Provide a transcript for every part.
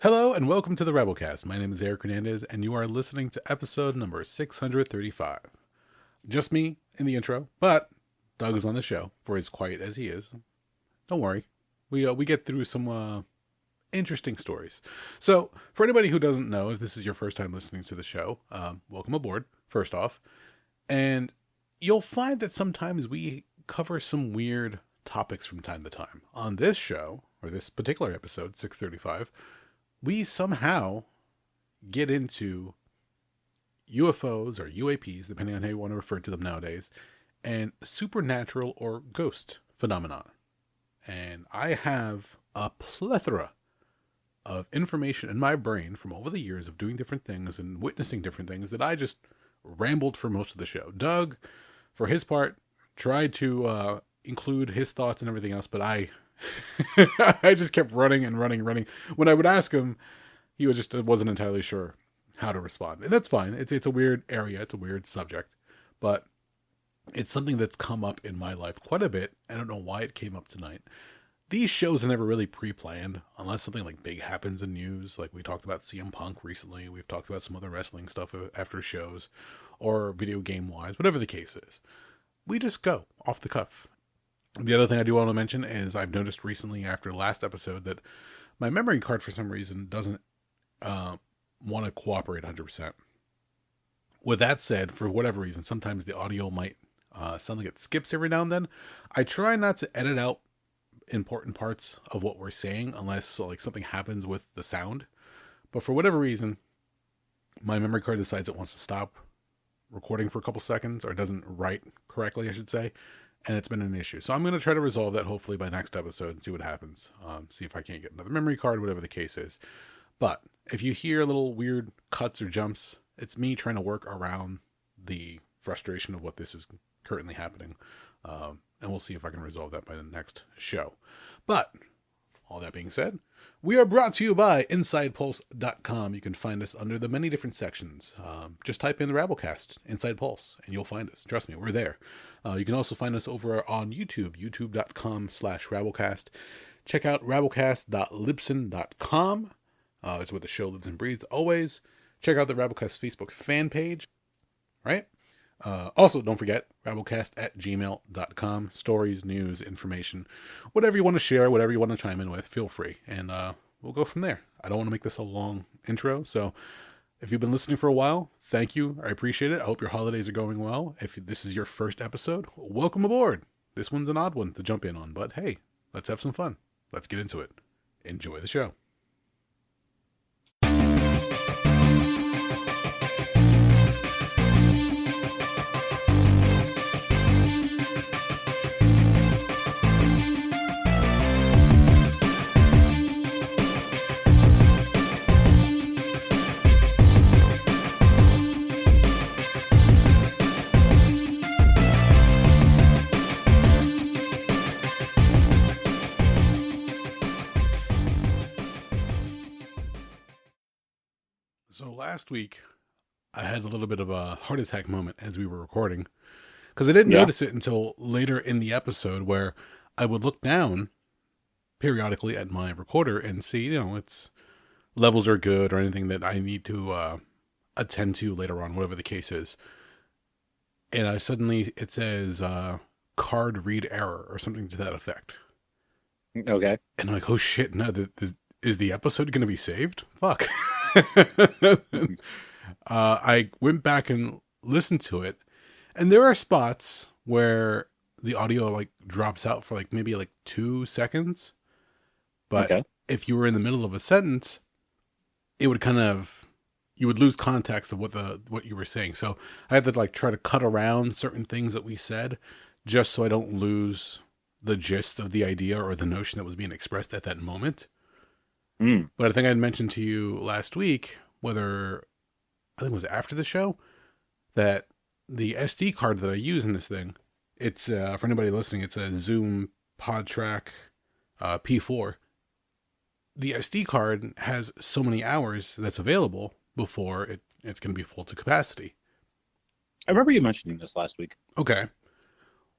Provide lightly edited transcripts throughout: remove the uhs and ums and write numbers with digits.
Hello and welcome to the Rabblecast. My name is Eric Hernandez and you are listening to episode number 635. Just me in the intro, but Doug is on the show for as quiet as he is. Don't worry. We get through some interesting stories. So, for anybody who doesn't know, if this is your first time listening to the show, welcome aboard, first off. And you'll find that sometimes we cover some weird topics from time to time. On this show, or this particular episode, 635, we somehow get into UFOs or UAPs, depending on how you want to refer to them nowadays, and supernatural or ghost phenomena. And I have a plethora of information in my brain from over the years of doing different things and witnessing different things that I just rambled for most of the show. Doug, for his part, tried to include his thoughts and everything else, but I just kept running. When I would ask him, he wasn't entirely sure how to respond. And that's fine. It's a weird area. It's a weird subject, but it's something that's come up in my life quite a bit. I don't know why it came up tonight. These shows are never really pre-planned unless something like big happens in news. Like we talked about CM Punk recently. We've talked about some other wrestling stuff after shows or video game wise, whatever the case is. We just go off the cuff. The other thing I do want to mention is I've noticed recently after last episode that my memory card for some reason doesn't want to cooperate 100%. With that said, for whatever reason, sometimes the audio might sound like it skips every now and then. I try not to edit out important parts of what we're saying unless like something happens with the sound. But for whatever reason, my memory card decides it wants to stop recording for a couple seconds, or it doesn't write correctly, I should say. And it's been an issue. So I'm going to try to resolve that hopefully by next episode and see what happens. See if I can't get another memory card, whatever the case is. But if you hear little weird cuts or jumps, it's me trying to work around the frustration of what this is currently happening. And we'll see if I can resolve that by the next show. But all that being said, we are brought to you by InsidePulse.com. You can find us under the many different sections. Just type in the Rabblecast, Inside Pulse, and you'll find us. Trust me, we're there. You can also find us over on YouTube, youtube.com/Rabblecast. Check out rabblecast.libsyn.com. It's where the show lives and breathes always. Check out the Rabblecast Facebook fan page, right? Also, don't forget, rabblecast@gmail.com. Stories, news, information, whatever you want to share, whatever you want to chime in with, feel free. And we'll go from there. I don't want to make this a long intro, so if you've been listening for a while, thank you. I appreciate it. I hope your holidays are going well. If this is your first episode, welcome aboard. This one's an odd one to jump in on, but hey, let's have some fun. Let's get into it. Enjoy the show. So last week, I had a little bit of a heart attack moment as we were recording, because I didn't notice it until later in the episode, where I would look down periodically at my recorder and see, its levels are good or anything that I need to attend to later on, whatever the case is. And it says card read error or something to that effect. Okay. And I'm like, oh shit, no, is the episode going to be saved? Fuck. I went back and listened to it, and there are spots where the audio like drops out for maybe 2 seconds. But if you were in the middle of a sentence, it would you would lose context of what you were saying. So I had to try to cut around certain things that we said just so I don't lose the gist of the idea or the notion that was being expressed at that moment. But I think I'd mentioned to you last week, I think it was after the show, that the SD card that I use in this thing, it's, for anybody listening, it's a Zoom PodTrack P4. The SD card has so many hours that's available before it's going to be full to capacity. I remember you mentioning this last week. Okay.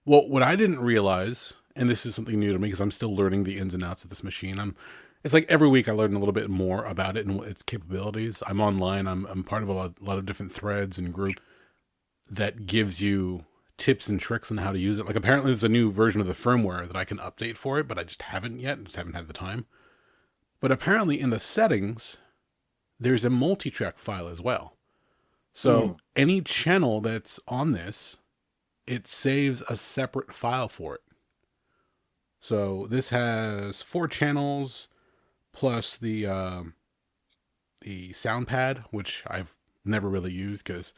Well, what I didn't realize, and this is something new to me because I'm still learning the ins and outs of this machine. I'm it's like every week I learn a little bit more about it and its capabilities. I'm online. I'm part of a lot of different threads and group that gives you tips and tricks on how to use it. Like apparently there's a new version of the firmware that I can update for it, but I just haven't yet. Just haven't had the time. But apparently in the settings, there's a multi-track file as well. So any channel that's on this, it saves a separate file for it. So this has 4 channels plus the sound pad, which I've never really used because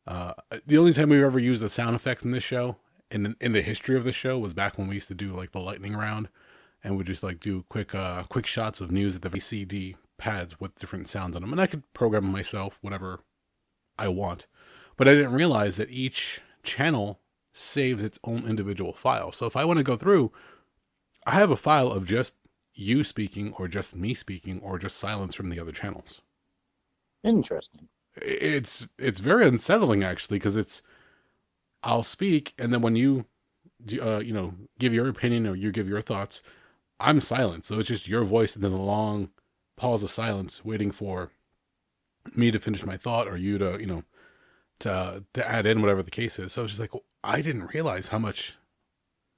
the only time we've ever used the sound effects in this show, in the history of the show, was back when we used to do like the lightning round, and we just like do quick shots of news at the VCD pads with different sounds on them, and I could program them myself, whatever I want. But I didn't realize that each channel saves its own individual file. So if I want to go through, I have a file of just you speaking, or just me speaking, or just silence from the other channels. Interesting. It's very unsettling actually, because I'll speak, and then when you give your opinion or you give your thoughts, I'm silent. So it's just your voice and then a long pause of silence waiting for me to finish my thought, or you to to add in whatever the case is. So it's just like, I didn't realize how much.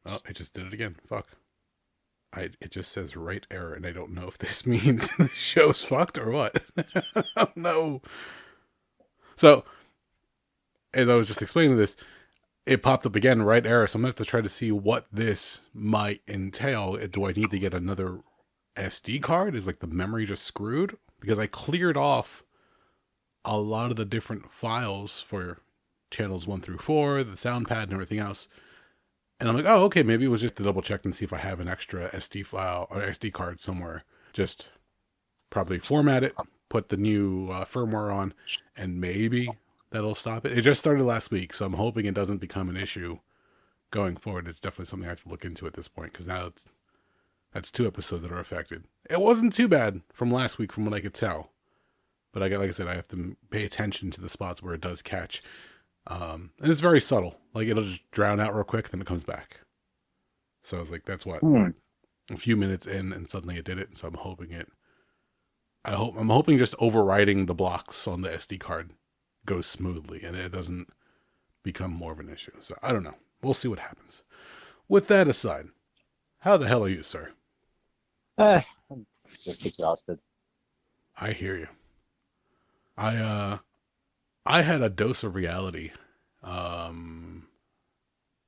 Oh, it just did it again. Fuck. It just says right error, and I don't know if this means the show's fucked or what. Oh, no. So, as I was just explaining this, it popped up again, right error. So I'm going to have to try to see what this might entail. Do I need to get another SD card? Is like the memory just screwed? Because I cleared off a lot of the different files for channels 1 through 4, the sound pad and everything else. And I'm like, oh, okay, maybe it was just to double check and see if I have an extra SD file or SD card somewhere. Just probably format it, put the new firmware on, and maybe that'll stop it. It just started last week, so I'm hoping it doesn't become an issue going forward. It's definitely something I have to look into at this point, because now that's 2 episodes that are affected. It wasn't too bad from last week, from what I could tell. But like I said, I have to pay attention to the spots where it does catch. And it's very subtle. Like, it'll just drown out real quick, then it comes back. So I was like, that's what, a few minutes in, and suddenly it did it. So I'm hoping I'm hoping just overriding the blocks on the SD card goes smoothly, and it doesn't become more of an issue. So I don't know. We'll see what happens. With that aside, how the hell are you, sir? I'm just exhausted. I hear you. I had a dose of reality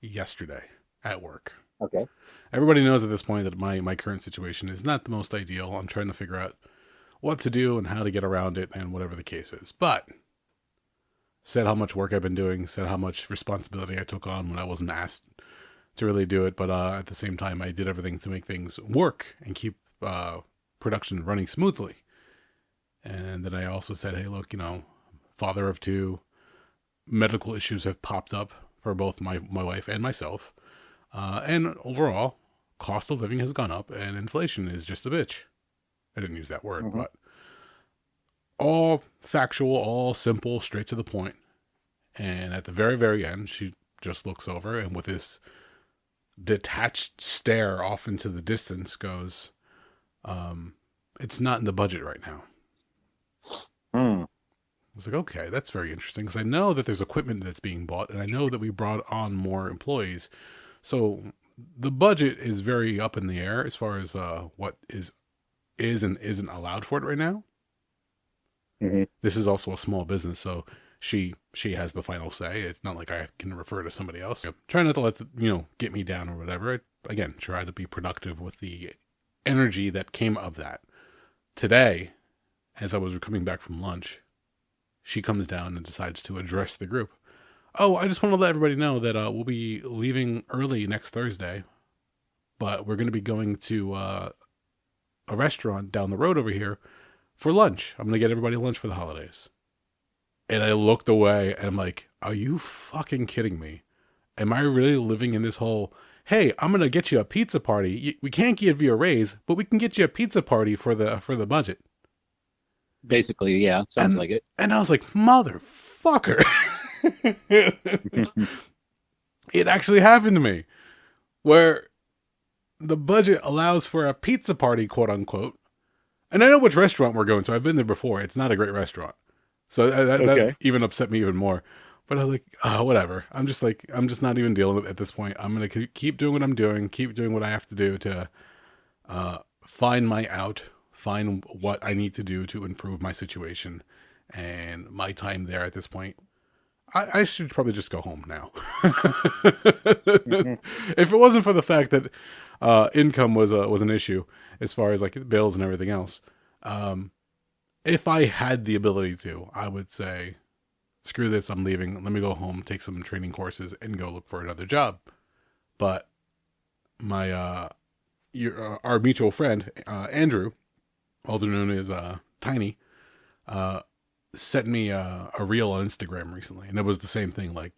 yesterday at work. Okay. Everybody knows at this point that my current situation is not the most ideal. I'm trying to figure out what to do and how to get around it and whatever the case is. But said how much work I've been doing, said how much responsibility I took on when I wasn't asked to really do it. But at the same time, I did everything to make things work and keep production running smoothly. And then I also said, hey, look, father of 2, medical issues have popped up for both my wife and myself. And overall, cost of living has gone up, and inflation is just a bitch. I didn't use that word, but all factual, all simple, straight to the point. And at the very, very end, she just looks over and with this detached stare off into the distance goes, it's not in the budget right now. I was like, okay, that's very interesting, because I know that there's equipment that's being bought, and I know that we brought on more employees. So the budget is very up in the air as far as what is and isn't allowed for it right now. This is also a small business, so she has the final say. It's not like I can refer to somebody else. Try not to let get me down or whatever. Again, try to be productive with the energy that came of that. Today, as I was coming back from lunch, she comes down and decides to address the group. Oh, I just want to let everybody know that we'll be leaving early next Thursday, but we're going to be going to a restaurant down the road over here for lunch. I'm going to get everybody lunch for the holidays. And I looked away and I'm like, are you fucking kidding me? Am I really living in this whole, hey, I'm going to get you a pizza party. We can't give you a raise, but we can get you a pizza party for the budget. Basically, yeah, sounds like it. And I was like, motherfucker. It actually happened to me, where the budget allows for a pizza party, quote unquote, And I know which restaurant we're going to. I've been there before. It's not a great restaurant. So that even upset me even more. But I was like, oh, whatever. I'm just not even dealing with it at this point. I'm going to keep doing what I'm doing, keep doing what I have to do to find my out, find what I need to do to improve my situation and my time there at this point. I should probably just go home now. If it wasn't for the fact that income was an issue as far as like bills and everything else, if I had the ability to, I would say, screw this, I'm leaving. Let me go home, take some training courses, and go look for another job. But my our mutual friend Andrew, also known as Tiny, sent me a reel on Instagram recently, and it was the same thing. Like,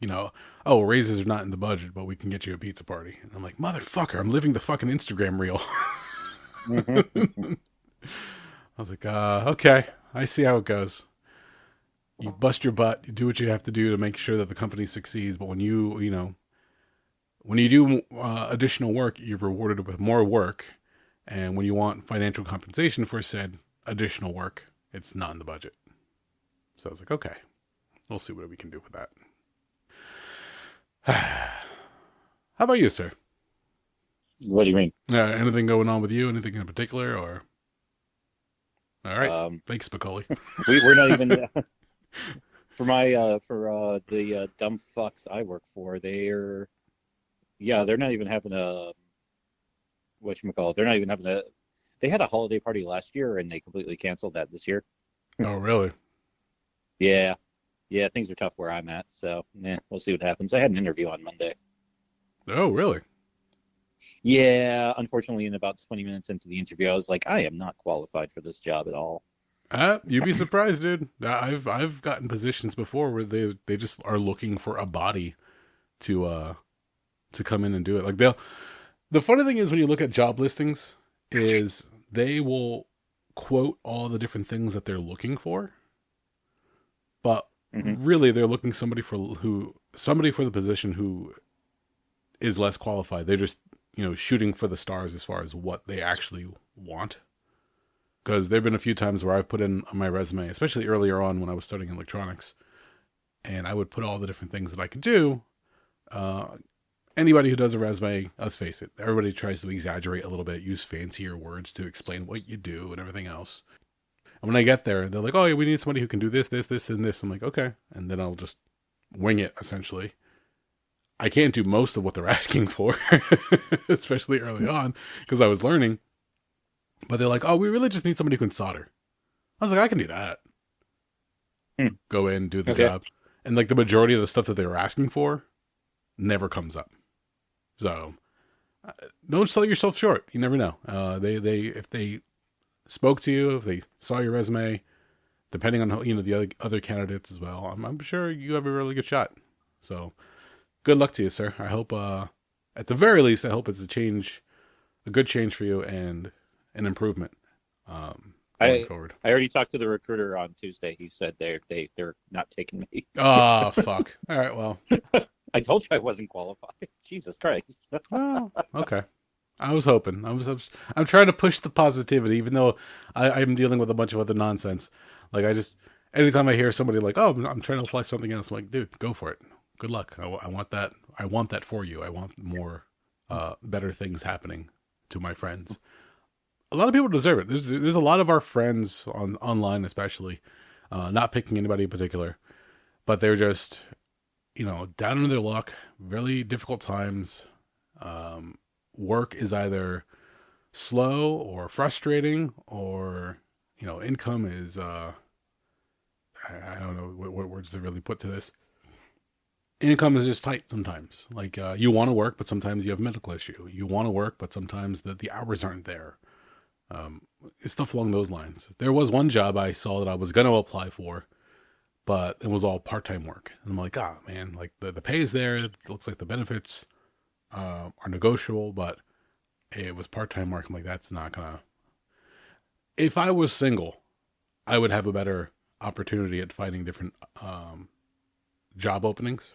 oh, raises are not in the budget, but we can get you a pizza party. And I'm like, motherfucker, I'm living the fucking Instagram reel. I was like, okay, I see how it goes. You bust your butt, you do what you have to do to make sure that the company succeeds. But when when you do additional work, you're rewarded with more work. And when you want financial compensation for said additional work, it's not in the budget. So I was like, okay, we'll see what we can do with that. How about you, sir? What do you mean? Anything going on with you? Anything in particular? Or all right, thanks, Spicoli. We're not even for the dumb fucks I work for. They're not even having a whatchamacallit. They're not even having a. They had a holiday party last year and they completely canceled that this year. Oh, really? Yeah, things are tough where I'm at. So we'll see what happens. I had an interview on Monday. Oh, really? Yeah, unfortunately, in about 20 minutes into the interview, I was like, I am not qualified for this job at all. You'd be surprised, dude. I've gotten positions before where they just are looking for a body to come in and do it. Like the funny thing is when you look at job listings is they will quote all the different things that they're looking for, but really they're looking somebody for the position who is less qualified. They're just shooting for the stars as far as what they actually want. Because there have been a few times where I've put in on my resume, especially earlier on when I was studying electronics, and I would put all the different things that I could do. Anybody who does a resume, let's face it, everybody tries to exaggerate a little bit, use fancier words to explain what you do and everything else. And when I get there, they're like, oh, yeah, we need somebody who can do this, this, this, and this. I'm like, okay. And then I'll just wing it, essentially. I can't do most of what they're asking for, especially early on, because I was learning. But they're like, oh, we really just need somebody who can solder. I was like, I can do that. Go in, do the job. And like the majority of the stuff that they were asking for never comes up. So don't sell yourself short. You never know. If they spoke to you, if they saw your resume, depending on the other candidates as well, I'm sure you have a really good shot. So good luck to you, sir. I hope, at the very least, I hope it's a good change for you and an improvement going forward. I already talked to the recruiter on Tuesday. He said they're not taking me. Oh, fuck. All right, well. I told you I wasn't qualified. Jesus Christ. Well, okay. I was hoping. I'm trying to push the positivity, even though I'm dealing with a bunch of other nonsense. Like anytime I hear somebody like, oh, I'm trying to apply something else, I'm like, dude, go for it. Good luck. I want that. I want that for you. I want more better things happening to my friends. A lot of people deserve it. There's a lot of our friends online, especially, not picking anybody in particular, but they're just, down in their luck, really difficult times. Work is either slow or frustrating, or, income is, I don't know what words to really put to this. Income is just tight sometimes. Like, you want to work, but sometimes you have a medical issue. You want to work, but sometimes the hours aren't there. Stuff along those lines. There was one job I saw that I was going to apply for, but it was all part-time work. And I'm like, man, like the pay is there. It looks like the benefits are negotiable, but it was part-time work. I'm like, that's not going to... If I was single, I would have a better opportunity at finding different job openings.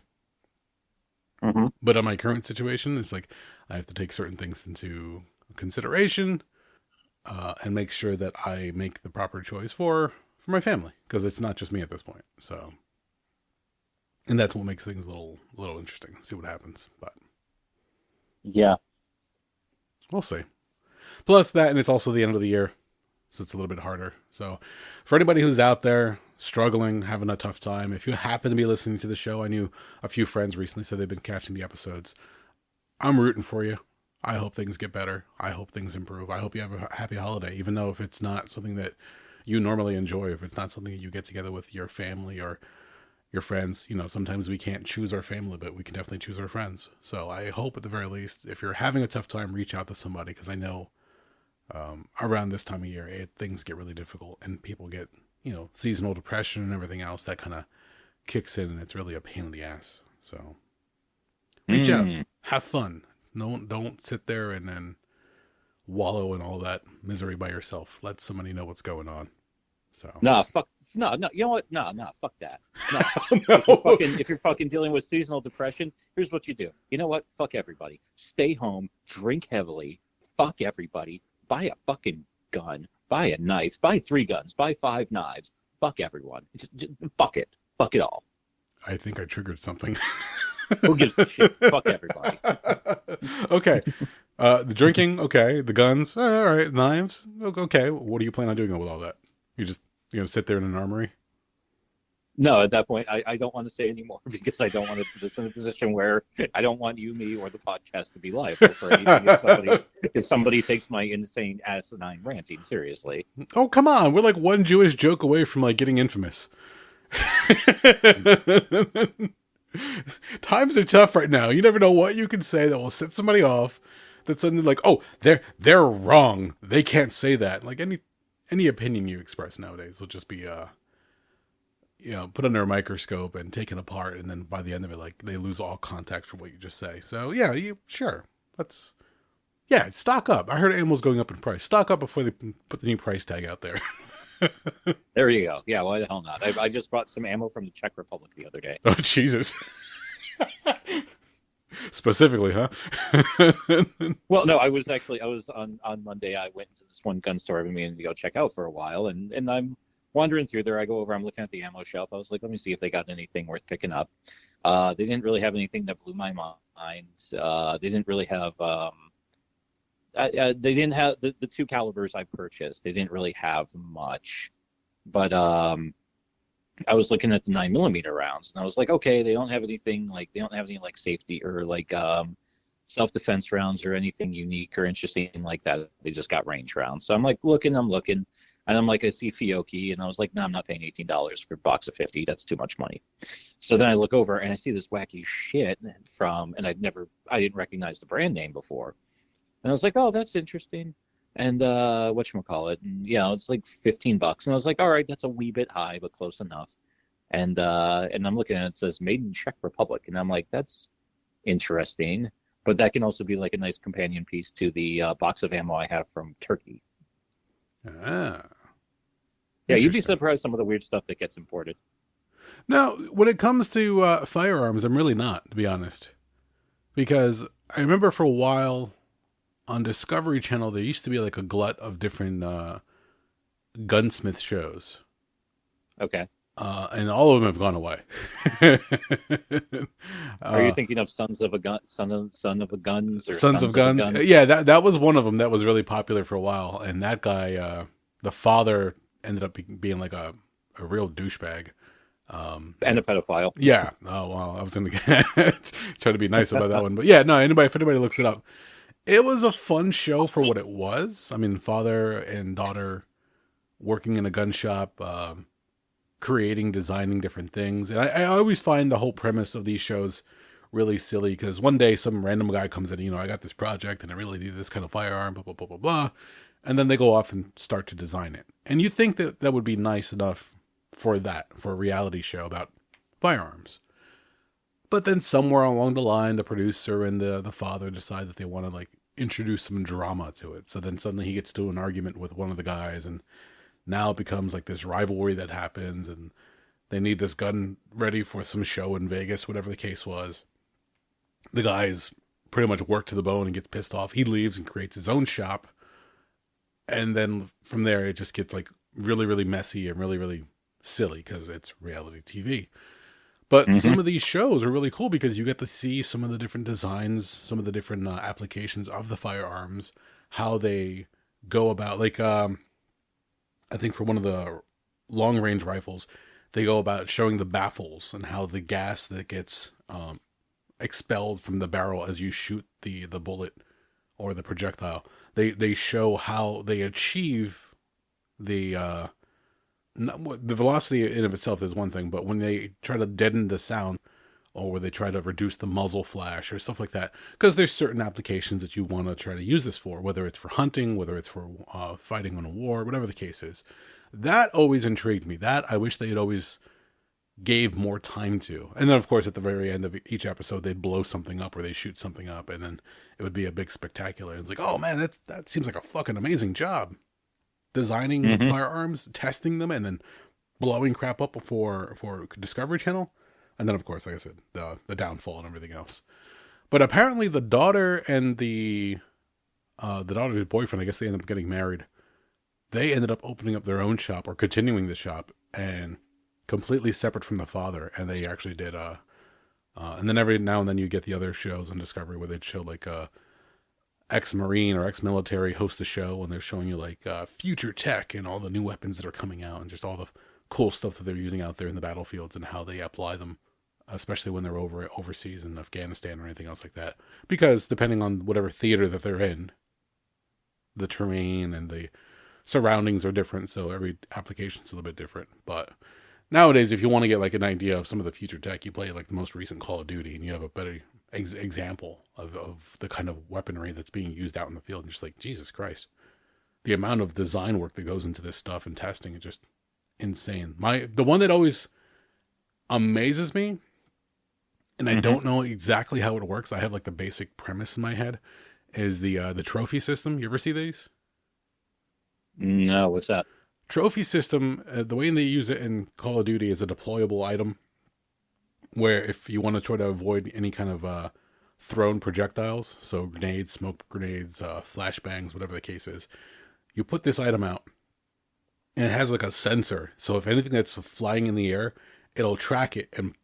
But on my current situation, it's like I have to take certain things into consideration. and make sure that I make the proper choice for my family, because it's not just me at this point. So, and that's what makes things a little interesting. See what happens, but Yeah. we'll see. Plus that, and it's also the end of the year, so it's a little bit harder. So, for anybody who's out there struggling, having a tough time, if you happen to be listening to the show, I knew a few friends recently said they've been catching the episodes. I'm rooting for you. I hope things get better. I hope things improve. I hope you have a happy holiday, even though if it's not something that you normally enjoy, if it's not something that you get together with your family or your friends. You know, sometimes we can't choose our family, but we can definitely choose our friends. So I hope at the very least, if you're having a tough time, reach out to somebody, because I know around this time of year, things get really difficult and people get, seasonal depression and everything else that kind of kicks in, and it's really a pain in the ass. So reach out, have fun. Don't sit there and then wallow in all that misery by yourself. Let somebody know what's going on. So No, fuck. No. You know what? No. Fuck that. No. No. If you're fucking dealing with seasonal depression, here's what you do. You know what? Fuck everybody. Stay home. Drink heavily. Fuck everybody. Buy a fucking gun. Buy a knife. Buy 3 guns. Buy 5 knives. Fuck everyone. Just fuck it. Fuck it all. I think I triggered something. Who gives a shit? Fuck everybody. Okay. The drinking, okay. The guns, all right. Knives, okay. What do you plan on doing with all that? You just, sit there in an armory? No, at that point, I don't want to say anymore, because I don't want to put this in a position where I don't want you, me, or the podcast to be liable for anything if somebody takes my insane asinine ranting seriously. Oh, come on. We're like one Jewish joke away from like getting infamous. Times are tough right now. You never know what you can say that will set somebody off. That's suddenly like, oh, they're wrong. They can't say that. Like any opinion you express nowadays will just be put under a microscope and taken apart, and then by the end of it, like, they lose all context for what you just say. So yeah, stock up. I heard ammo's going up in price. Stock up before they put the new price tag out there. There you go. Yeah, why the hell not? I just brought some ammo from the Czech Republic the other day. Oh, Jesus. Specifically, huh? Well, no, I was on Monday. I went to this one gun store I've been meaning to go check out for a while, and I'm wandering through there. I go over, I'm looking at the ammo shelf. I was like, let me see if they got anything worth picking up. They didn't really have anything that blew my mind. They didn't really have they didn't have the 2 calibers I purchased. They didn't really have much, but I was looking at the 9mm rounds, and I was like, okay, they don't have anything like, they don't have any like safety or like self-defense rounds or anything unique or interesting like that. They just got range rounds. So I'm like looking, and I'm like, I see Fiocchi, and I was like, no, I'm not paying $18 for a box of 50. That's too much money. So then I look over and I see this wacky shit and I didn't recognize the brand name before. And I was like, oh, that's interesting. And whatchamacallit, and it's like $15. And I was like, all right, that's a wee bit high, but close enough. And I'm looking at it, it says made in Czech Republic. And I'm like, that's interesting. But that can also be like a nice companion piece to the box of ammo I have from Turkey. Ah. Yeah, you'd be surprised some of the weird stuff that gets imported. No, when it comes to firearms, I'm really not, to be honest. Because I remember for a while on Discovery Channel, there used to be like a glut of different gunsmith shows. Okay. And all of them have gone away. Are you thinking of Sons of a Gun, Son of a Guns, or Sons of Guns? Yeah, that was one of them that was really popular for a while. And that guy, the father, ended up being like a real douchebag. And a pedophile. Yeah. Oh, well, I was going to try to be nice about that one. But yeah, no, if anybody looks it up, it was a fun show for what it was. I mean, father and daughter working in a gun shop, creating, designing different things. And I always find the whole premise of these shows really silly, because one day some random guy comes in, I got this project and I really need this kind of firearm, blah, blah, blah, blah, blah. And then they go off and start to design it. And you think that would be nice enough for a reality show about firearms. But then somewhere along the line, the producer and the father decide that they want to like introduce some drama to it. So then suddenly he gets to an argument with one of the guys, and now it becomes like this rivalry that happens, and they need this gun ready for some show in Vegas, whatever the case was. The guy's pretty much worked to the bone and gets pissed off. He leaves and creates his own shop. And then from there, it just gets like really, really messy and really, really silly because it's reality TV. But Hmm. some of these shows are really cool because you get to see some of the different designs, some of the different applications of the firearms, how they go about. Like, I think for one of the long range rifles, they go about showing the baffles and how the gas that gets expelled from the barrel as you shoot the bullet or the projectile. They show how they achieve the the velocity in of itself is one thing, but when they try to deaden the sound or where they try to reduce the muzzle flash or stuff like that, because there's certain applications that you want to try to use this for, whether it's for hunting, whether it's for fighting on a war, whatever the case is. That always intrigued me. That I wish they had always gave more time to. And then, of course, at the very end of each episode, they'd blow something up or they shoot something up, and then it would be a big spectacular. And it's like, oh man, that seems like a fucking amazing job. Designing Hmm. firearms, testing them, and then blowing crap up for Discovery Channel. And then, of course, like I said, the downfall and everything else. But apparently, the daughter and the daughter's boyfriend, I guess they ended up getting married. They ended up opening up their own shop or continuing the shop, and completely separate from the father. And they actually did and then every now and then you get the other shows on Discovery where they'd show like ex-marine or ex-military host a show, and they're showing you like future tech and all the new weapons that are coming out and just all the cool stuff that they're using out there in the battlefields and how they apply them, especially when they're overseas in Afghanistan or anything else like that. Because depending on whatever theater that they're in, the terrain and the surroundings are different, so every application's a little bit different. But nowadays, if you want to get like an idea of some of the future tech, you play like the most recent Call of Duty, and you have a better example of the kind of weaponry that's being used out in the field. And just like, Jesus Christ, the amount of design work that goes into this stuff and testing is just insane. The one that always amazes me, and I Hmm. don't know exactly how it works. I have like the basic premise in my head, is the trophy system. You ever see these? No, what's that? Trophy system, the way they use it in Call of Duty is a deployable item where if you want to try to avoid any kind of thrown projectiles, so grenades, smoke grenades, flashbangs, whatever the case is, you put this item out and it has like a sensor. So if anything that's flying in the air, it'll track it and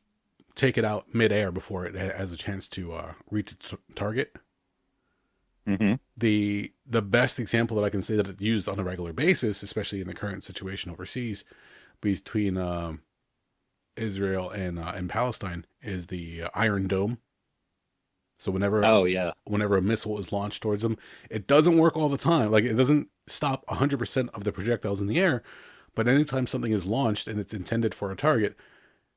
take it out midair before it has a chance to reach its target. Hmm. The best example that I can say that it's used on a regular basis, especially in the current situation overseas between Israel and Palestine, is the Iron Dome. So Oh yeah. whenever a missile is launched towards them, it doesn't work all the time. Like it doesn't stop 100% of the projectiles in the air, but anytime something is launched and it's intended for a target,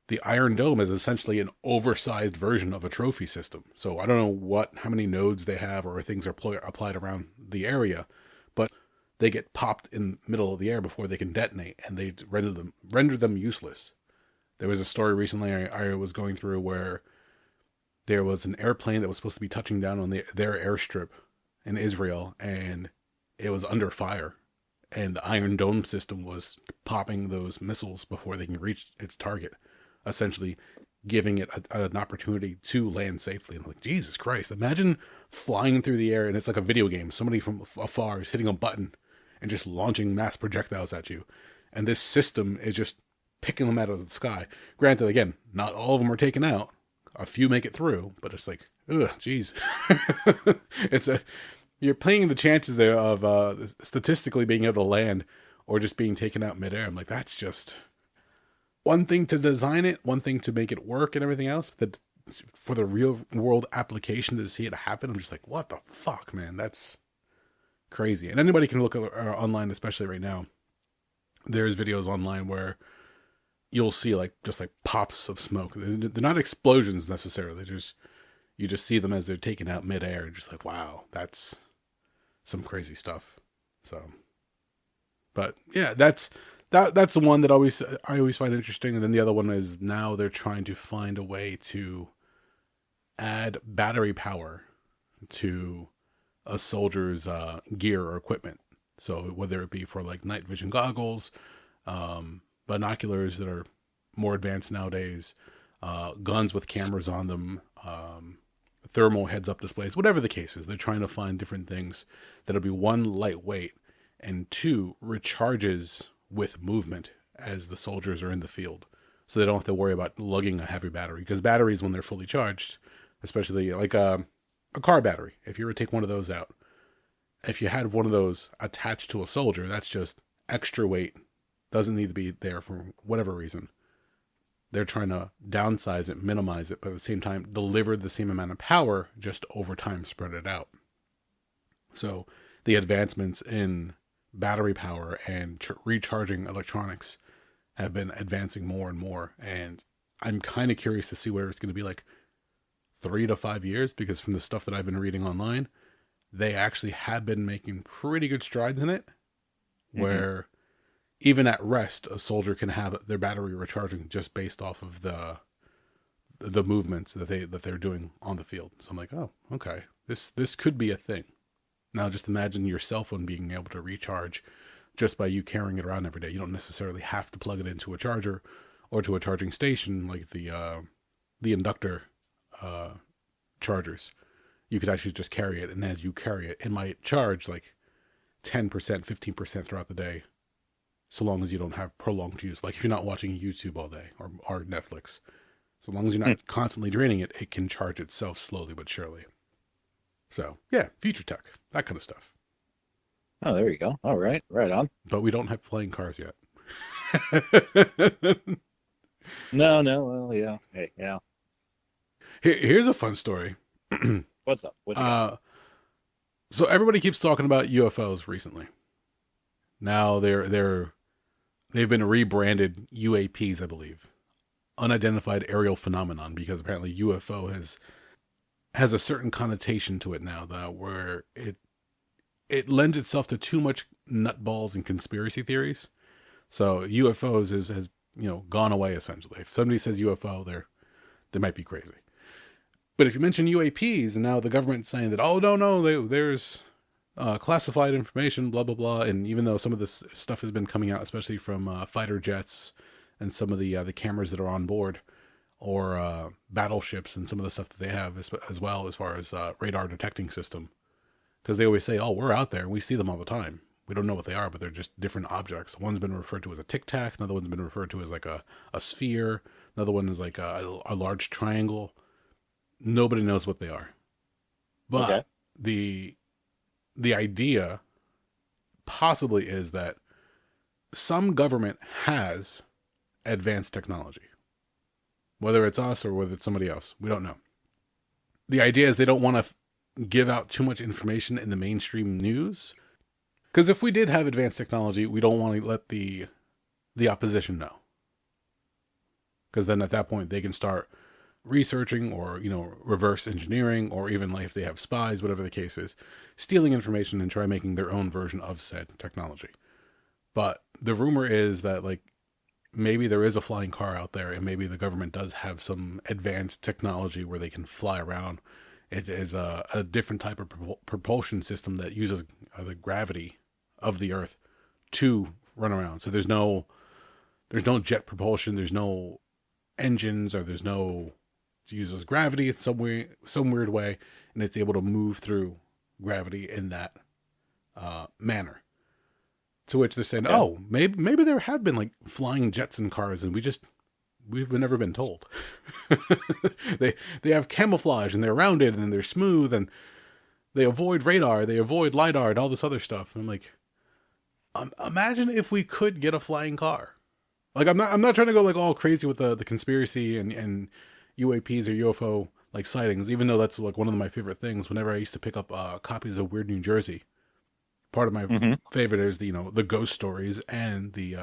the Iron Dome is essentially an oversized version of a trophy system. So I don't know how many nodes they have or things are applied around the area, but they get popped in the middle of the air before they can detonate, and they render them useless. There was a story recently I was going through where there was an airplane that was supposed to be touching down on their airstrip in Israel, and it was under fire. And the Iron Dome system was popping those missiles before they can reach its target, essentially giving it an opportunity to land safely. And I'm like, Jesus Christ, imagine flying through the air and it's like a video game. Somebody from afar is hitting a button and just launching mass projectiles at you. And this system is just picking them out of the sky. Granted, again, not all of them are taken out. A few make it through, but it's like, ugh, geez. You're playing the chances there of statistically being able to land or just being taken out midair. I'm like, that's just one thing to design it, one thing to make it work and everything else. That for the real world application to see it happen, I'm just like, what the fuck, man? That's crazy. And anybody can look online, especially right now. There's videos online where you'll see like just like pops of smoke. They're not explosions necessarily. You just see them as they're taken out midair, and just like, wow, that's some crazy stuff. So, but yeah, that's the one that I always find interesting. And then the other one is now they're trying to find a way to add battery power to a soldier's gear or equipment. So whether it be for like night vision goggles, binoculars that are more advanced nowadays, guns with cameras on them, thermal heads-up displays, whatever the case is, they're trying to find different things that'll be one lightweight and two, recharges with movement as the soldiers are in the field. So they don't have to worry about lugging a heavy battery, because batteries, when they're fully charged, especially like a car battery, if you ever take one of those out, if you had one of those attached to a soldier, that's just extra weight. Doesn't need to be there for whatever reason. They're trying to downsize it, minimize it, but at the same time, deliver the same amount of power, just over time, spread it out. So the advancements in battery power and recharging electronics have been advancing more and more. And I'm kind of curious to see where it's going to be like 3 to 5 years, because from the stuff that I've been reading online, they actually have been making pretty good strides in it, where even at rest, a soldier can have their battery recharging just based off of the movements that they're doing on the field. So I'm like, oh, okay, this could be a thing. Now, just imagine your cell phone being able to recharge just by you carrying it around every day. You don't necessarily have to plug it into a charger or to a charging station like the inductor chargers. You could actually just carry it, and as you carry it, it might charge like 10%, 15% throughout the day, so long as you don't have prolonged use. Like if you're not watching YouTube all day or Netflix, so long as you're not constantly draining it, it can charge itself slowly but surely. So yeah, future tech, that kind of stuff. Oh, there you go. All right, right on. But we don't have flying cars yet. No, well, yeah. Hey, yeah. Here's a fun story. What's up? What you got? So everybody keeps talking about UFOs recently. Now they've been rebranded UAPs, I believe, unidentified aerial phenomenon, because apparently UFO has a certain connotation to it now, that where it lends itself to too much nutballs and conspiracy theories. So UFOs has gone away essentially. If somebody says UFO, they might be crazy. But if you mention UAPs, and now the government's saying that, oh, no, there's classified information, blah, blah, blah. And even though some of this stuff has been coming out, especially from fighter jets and some of the cameras that are on board, or battleships and some of the stuff that they have as well, as far as radar detecting system. Because they always say, oh, we're out there and we see them all the time. We don't know what they are, but they're just different objects. One's been referred to as a tic tac. Another one's been referred to as like a sphere. Another one is like a large triangle. Nobody knows what they are. But the idea possibly is that some government has advanced technology. Whether it's us or whether it's somebody else, we don't know. The idea is they don't want to give out too much information in the mainstream news. Because if we did have advanced technology, we don't want to let the opposition know. Because then at that point, they can start researching or, reverse engineering, or even like if they have spies, whatever the case is, stealing information and try making their own version of said technology. But the rumor is that like maybe there is a flying car out there, and maybe the government does have some advanced technology where they can fly around. It is a different type of propulsion system that uses the gravity of the Earth to run around. So there's no jet propulsion, there's no engines, or there's no. It uses gravity in some weird way, and it's able to move through gravity in that manner. To which they're saying, oh, maybe there have been like flying jets and cars, and we've never been told. They have camouflage, and they're rounded, and they're smooth, and they avoid radar, they avoid LiDAR, and all this other stuff. And I'm like, imagine if we could get a flying car. Like I'm not trying to go like all crazy with the conspiracy and UAPs or UFO like sightings, even though that's like one of my favorite things. Whenever I used to pick up copies of Weird New Jersey, part of my favorite is the ghost stories and the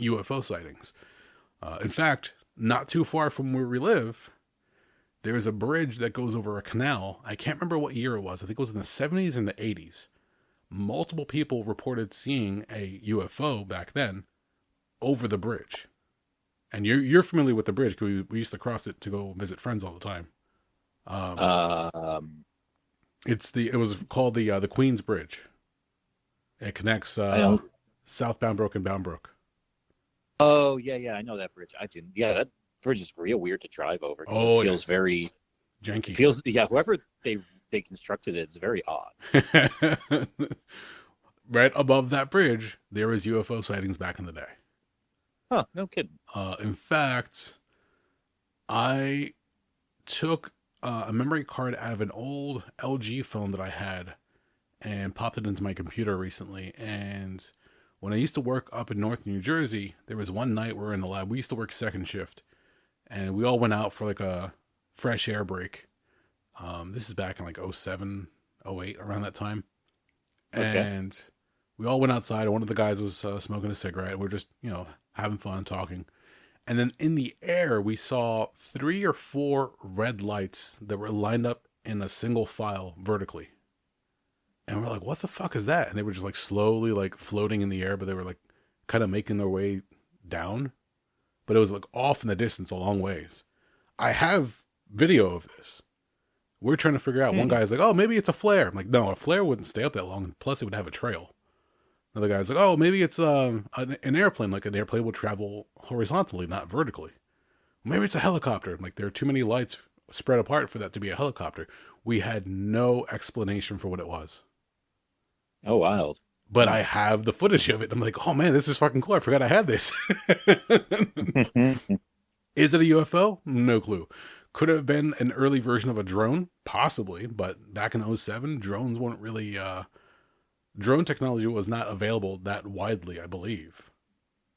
UFO sightings. In fact, not too far from where we live, there's a bridge that goes over a canal. I can't remember what year it was. I think it was in the 70s and the 80s. Multiple people reported seeing a UFO back then over the bridge. And you're familiar with the bridge because we used to cross it to go visit friends all the time. It was called the Queens Bridge. It connects southbound Brook and Boundbrook. Oh yeah, I know that bridge. That bridge is real weird to drive over. Oh, it feels very janky. Whoever they constructed it's very odd. right above that bridge, there was UFO sightings back in the day. Huh, no kidding. In fact, I took a memory card out of an old LG phone that I had and popped it into my computer recently. And when I used to work up in North New Jersey, there was one night we were in the lab. We used to work second shift, and we all went out for like a fresh air break. This is back in like '07, '08, around that time. Okay. And we all went outside, and one of the guys was smoking a cigarette. And we are just, having fun, talking. And then in the air, we saw 3 or 4 red lights that were lined up in a single file vertically. And we're like, what the fuck is that? And they were just like slowly like floating in the air, but they were like kind of making their way down. But it was like off in the distance a long ways. I have video of this. We're trying to figure out. One guy's like, oh, maybe it's a flare. I'm like, no, a flare wouldn't stay up that long. Plus, it would have a trail. Another guy's like, oh, maybe it's an airplane. Like an airplane will travel horizontally, not vertically. Maybe it's a helicopter. I'm like, there are too many lights spread apart for that to be a helicopter. We had no explanation for what it was. Oh, wild. But I have the footage of it. I'm like, oh man, this is fucking cool. I forgot I had this. Is it a UFO? No clue. Could it have been an early version of a drone? Possibly. But back in '07, drones weren't really... drone technology was not available that widely, I believe.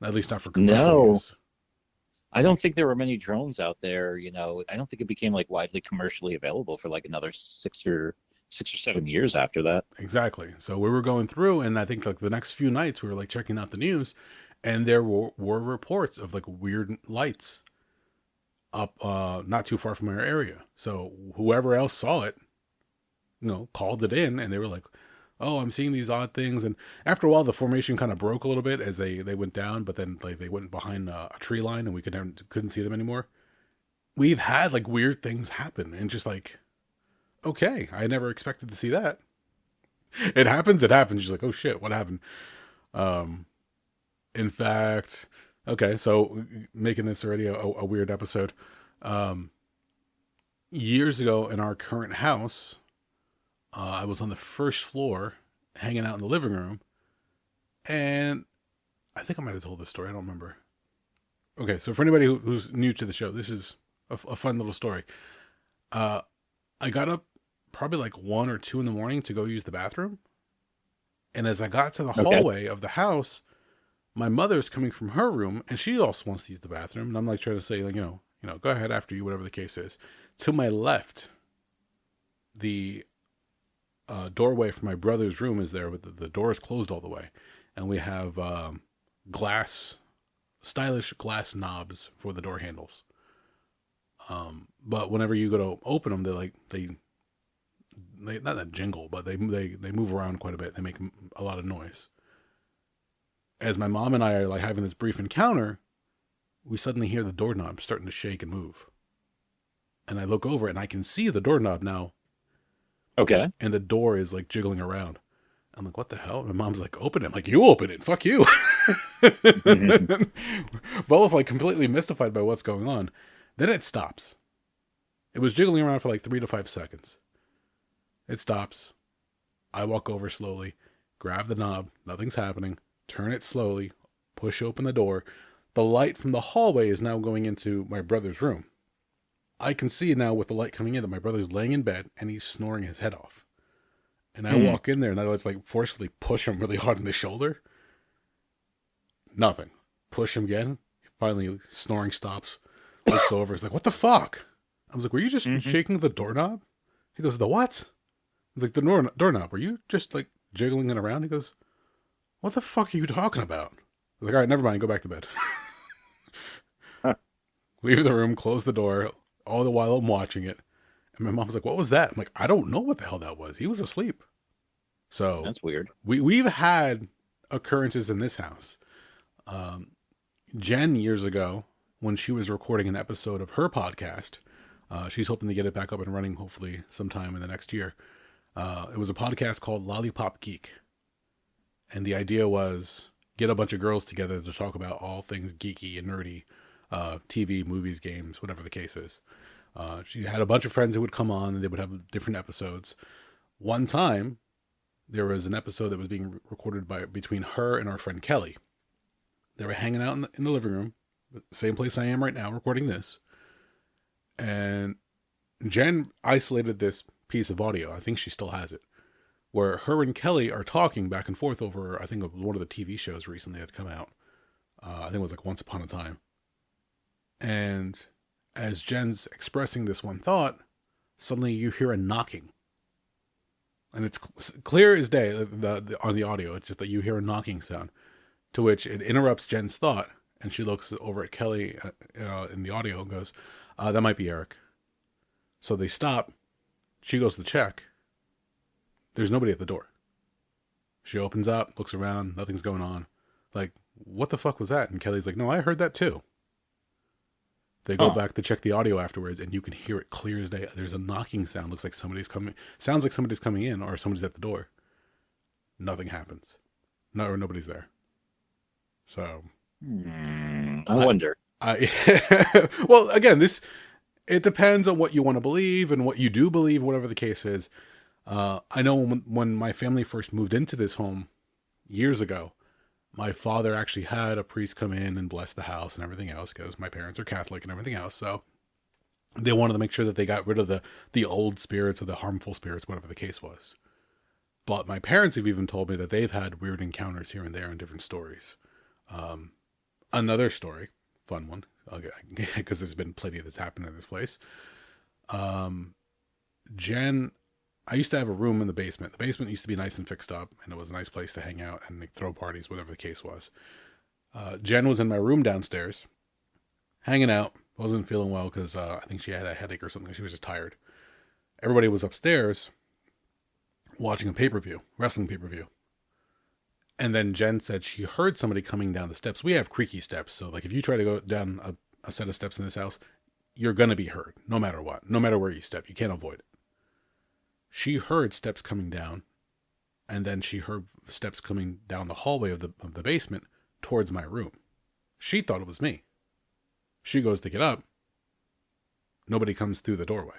At least not for commercial use. I don't think there were many drones out there. I don't think it became like widely commercially available for like another 6 or 7 years after that. Exactly. So we were going through, and I think like the next few nights we were like checking out the news, and there were reports of like weird lights up not too far from our area. So whoever else saw it, called it in, and they were like, oh, I'm seeing these odd things. And after a while, the formation kind of broke a little bit as they went down, but then like they went behind a tree line and we couldn't see them anymore. We've had like weird things happen, and just like, okay, I never expected to see that. It happens. You're like, oh shit, what happened? In fact, okay, so making this already a weird episode. Years ago in our current house, I was on the first floor hanging out in the living room, and I think I might have told this story. I don't remember. Okay, so for anybody who's new to the show, this is a fun little story. I got up probably like 1 or 2 in the morning to go use the bathroom. And as I got to the hallway of the house, my mother's coming from her room, and she also wants to use the bathroom. And I'm like trying to say, like, go ahead after you, whatever the case is. To my left, the doorway for my brother's room is there, but the door is closed all the way. And we have stylish glass knobs for the door handles. But whenever you go to open them, they not that jingle, but they move around quite a bit. They make a lot of noise. As my mom and I are like having this brief encounter, we suddenly hear the doorknob starting to shake and move. And I look over and I can see the doorknob now. Okay. And the door is like jiggling around. I'm like, what the hell? My mom's like, open it. I'm like, you open it. Fuck you. Both like completely mystified by what's going on. Then it stops. It was jiggling around for like 3 to 5 seconds. It stops. I walk over slowly, grab the knob. Nothing's happening. Turn it slowly. Push open the door. The light from the hallway is now going into my brother's room. I can see now with the light coming in that my brother's laying in bed and he's snoring his head off. And I walk in there and I like forcefully push him really hard in the shoulder. Nothing. Push him again. Finally, snoring stops. Looks over. He's like, what the fuck? I was like, were you just shaking the doorknob? He goes, the what? I was like, the doorknob. Were you just like jiggling it around? He goes, what the fuck are you talking about? I was like, all right, never mind. Go back to bed. Leave the room, close the door. All the while I'm watching it. And my mom's like, what was that? I'm like, I don't know what the hell that was. He was asleep. So that's weird. We've had occurrences in this house. Jen, years ago, when she was recording an episode of her podcast, she's hoping to get it back up and running, hopefully sometime in the next year. It was a podcast called Lollipop Geek. And the idea was get a bunch of girls together to talk about all things geeky and nerdy, TV, movies, games, whatever the case is. She had a bunch of friends who would come on and they would have different episodes. One time, there was an episode that was being recorded between her and our friend Kelly. They were hanging out in the living room, same place I am right now, recording this. And Jen isolated this piece of audio. I think she still has it, where her and Kelly are talking back and forth over, I think, one of the TV shows recently had come out. I think it was like Once Upon a Time. And as Jen's expressing this one thought, suddenly you hear a knocking. And it's clear as day on the audio. It's just that you hear a knocking sound, to which it interrupts Jen's thought. And she looks over at Kelly in the audio and goes, that might be Eric. So they stop. She goes to check. There's nobody at the door. She opens up, looks around, nothing's going on. Like, what the fuck was that? And Kelly's like, no, I heard that too. They go back to check the audio afterwards, and you can hear it clear as day. There's a knocking sound. Looks like somebody's coming. Sounds like somebody's coming in, or somebody's at the door. Nothing happens. No, or nobody's there. So, I wonder. Well, again, it depends on what you want to believe and what you do believe, whatever the case is. I know when my family first moved into this home years ago, my father actually had a priest come in and bless the house and everything else, because my parents are Catholic and everything else. So they wanted to make sure that they got rid of the old spirits or the harmful spirits, whatever the case was. But my parents have even told me that they've had weird encounters here and there in different stories. Another story, fun one, because there's been plenty that's happened in this place. Jen, I used to have a room in the basement. The basement used to be nice and fixed up, and it was a nice place to hang out and throw parties, whatever the case was. Jen was in my room downstairs, hanging out. Wasn't feeling well because I think she had a headache or something. She was just tired. Everybody was upstairs watching a wrestling pay-per-view. And then Jen said she heard somebody coming down the steps. We have creaky steps, so like if you try to go down a set of steps in this house, you're going to be heard, no matter what. No matter where you step, you can't avoid it. She heard steps coming down, and then she heard steps coming down the hallway of the basement towards my room. She thought it was me. She goes to get up. Nobody comes through the doorway.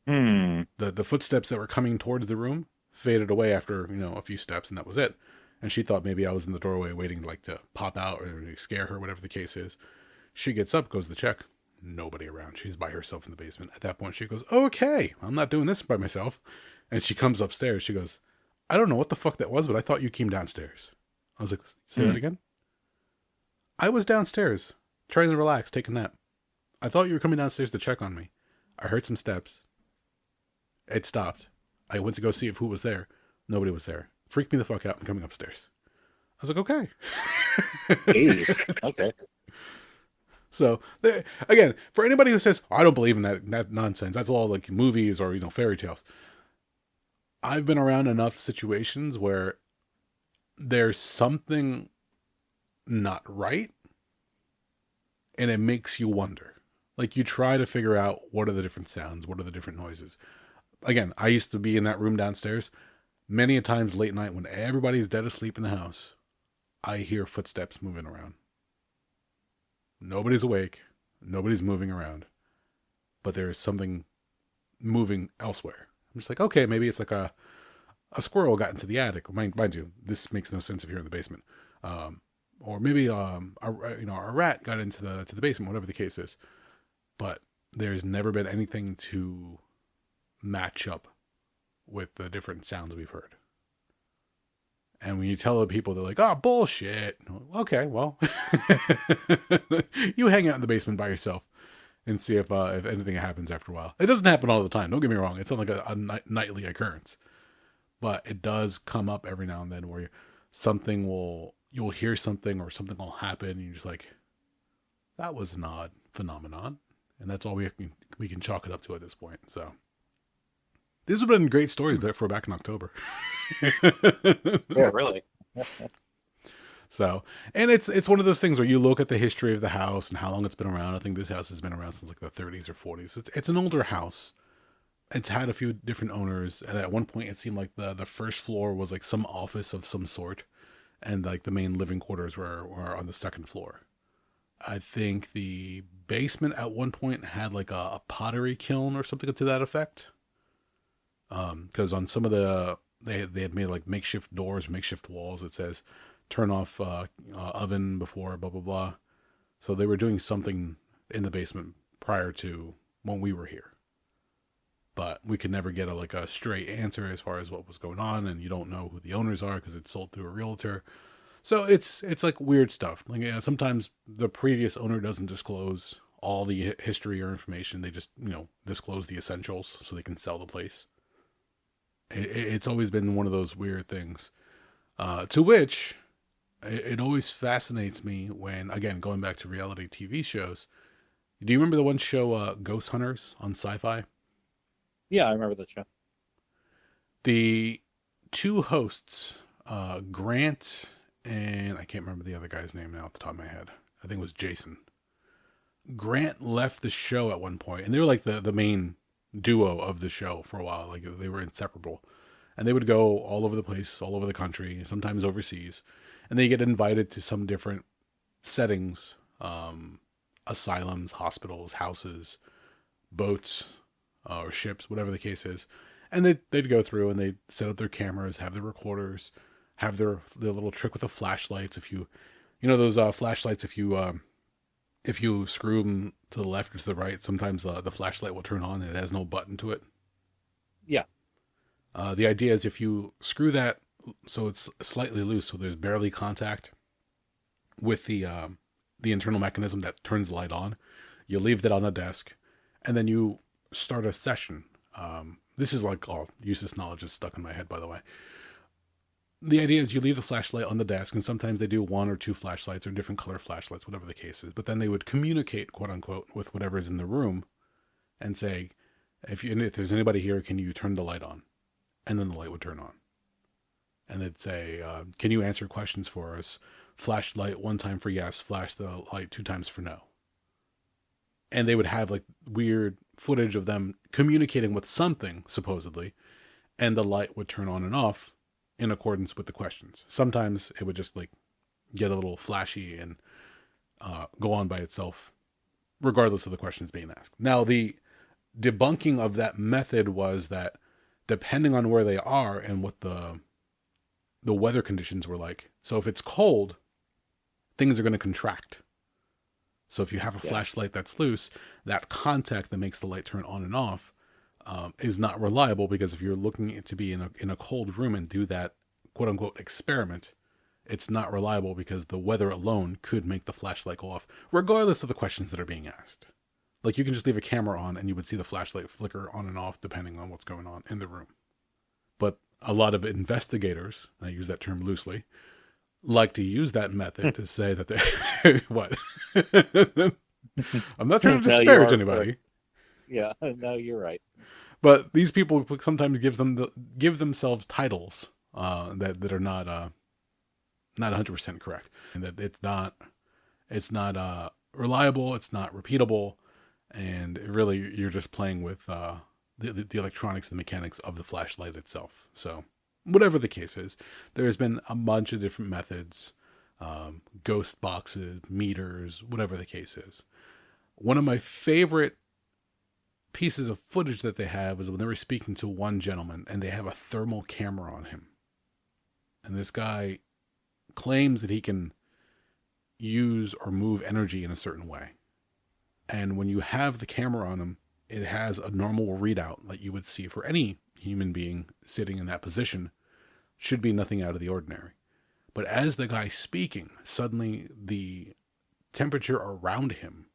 The footsteps that were coming towards the room faded away after, a few steps, and that was it. And she thought maybe I was in the doorway waiting to pop out or to scare her, whatever the case is. She gets up, goes to check. Nobody around. She's by herself in the basement. At that point, she goes, okay, I'm not doing this by myself. And she comes upstairs. She goes, I don't know what the fuck that was, but I thought you came downstairs. I was like, say that again? I was downstairs, trying to relax, take a nap. I thought you were coming downstairs to check on me. I heard some steps. It stopped. I went to go see who was there. Nobody was there. Freaked me the fuck out. I'm coming upstairs. I was like, okay. Jeez. Okay. So, again, for anybody who says, I don't believe in that nonsense, that's all like movies or, fairy tales. I've been around enough situations where there's something not right, and it makes you wonder. Like, you try to figure out what are the different sounds, what are the different noises. Again, I used to be in that room downstairs. Many a times late night when everybody's dead asleep in the house, I hear footsteps moving around. Nobody's awake. Nobody's moving around. But there's something moving elsewhere. I'm just like, okay, maybe it's like a squirrel got into the attic. Mind you, this makes no sense if you're in the basement. Or maybe a rat got into the basement, whatever the case is. But there's never been anything to match up with the different sounds we've heard. And when you tell the people, they're like, oh, bullshit. Okay, well, you hang out in the basement by yourself and see if anything happens after a while. It doesn't happen all the time. Don't get me wrong. It's not like a nightly occurrence. But it does come up every now and then where you'll hear something or something will happen. And you're just like, that was an odd phenomenon. And that's all we can chalk it up to at this point. So these have been great stories for back in October. Yeah, really. So, and it's one of those things where you look at the history of the house and how long it's been around. I think this house has been around since like the 30s or 40s. It's an older house. It's had a few different owners, and at one point it seemed like the first floor was like some office of some sort, and like the main living quarters were on the second floor. I think the basement at one point had like a pottery kiln or something to that effect. Because on some of the they had made like makeshift doors, makeshift walls. It says turn off oven before blah blah blah. So they were doing something in the basement prior to when we were here, but we could never get a straight answer as far as what was going on, and you don't know who the owners are because it's sold through a realtor. So it's like weird stuff. Like sometimes the previous owner doesn't disclose all the history or information. They just disclose the essentials so they can sell the place. It's always been one of those weird things. To which it always fascinates me when, again, going back to reality TV shows. Do you remember the one show Ghost Hunters on Sci-Fi? Yeah, I remember that show. The two hosts, Grant and I can't remember the other guy's name now off the top of my head. I think it was Jason. Grant left the show at one point, and they were like the main duo of the show for a while. Like they were inseparable, and they would go all over the place, all over the country, sometimes overseas, and they get invited to some different settings, asylums, hospitals, houses, boats, or ships, whatever the case is. And they'd go through and they'd set up their cameras, have their recorders, have their little trick with the flashlights. If you those flashlights, if you screw them to the left or to the right, sometimes the flashlight will turn on and it has no button to it. Yeah. The idea is if you screw that so it's slightly loose, so there's barely contact with the internal mechanism that turns the light on, you leave that on a desk, and then you start a session. This is like all useless knowledge is stuck in my head, by the way. The idea is you leave the flashlight on the desk, and sometimes they do one or two flashlights or different color flashlights, whatever the case is. But then they would communicate, quote unquote, with whatever's in the room and say, if there's anybody here, can you turn the light on? And then the light would turn on. And they'd say, can you answer questions for us? Flashlight 1 time for yes, flash the light 2 times for no. And they would have like weird footage of them communicating with something, supposedly, and the light would turn on and off in accordance with the questions. Sometimes it would just like get a little flashy and go on by itself, regardless of the questions being asked. Now, the debunking of that method was that depending on where they are and what the weather conditions were like. So if it's cold, things are going to contract. So if you have a flashlight that's loose, that contact that makes the light turn on and off is not reliable, because if you're looking to be in a cold room and do that quote unquote experiment, it's not reliable because the weather alone could make the flashlight go off, regardless of the questions that are being asked. Like you can just leave a camera on and you would see the flashlight flicker on and off depending on what's going on in the room. But a lot of investigators, and I use that term loosely, like to use that method to say that they what? I'm not trying to disparage anybody. Yeah, no, you're right. But these people sometimes give themselves titles that are not 100% correct, and that it's not reliable, it's not repeatable, and really you're just playing with the electronics, the mechanics of the flashlight itself. So whatever the case is, there's been a bunch of different methods, ghost boxes, meters, whatever the case is. One of my favorite pieces of footage that they have is when they were speaking to one gentleman and they have a thermal camera on him. And this guy claims that he can use or move energy in a certain way. And when you have the camera on him, it has a normal readout like you would see for any human being sitting in that position. Should be nothing out of the ordinary. But as the guy's speaking, suddenly the temperature around him,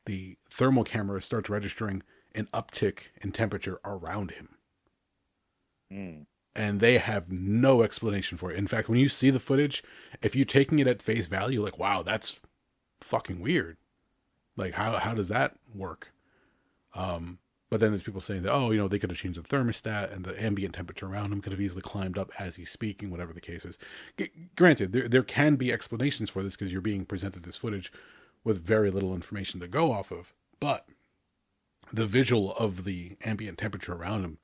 the thermal camera starts registering an uptick in temperature around him. And they have no explanation for it. In fact, when you see the footage, if you're taking it at face value, like, wow, that's fucking weird. Like, how does that work? But then there's people saying that, oh, they could have changed the thermostat and the ambient temperature around him could have easily climbed up as he's speaking, whatever the case is. Granted, there can be explanations for this because you're being presented this footage with very little information to go off of. But the visual of the ambient temperature around him,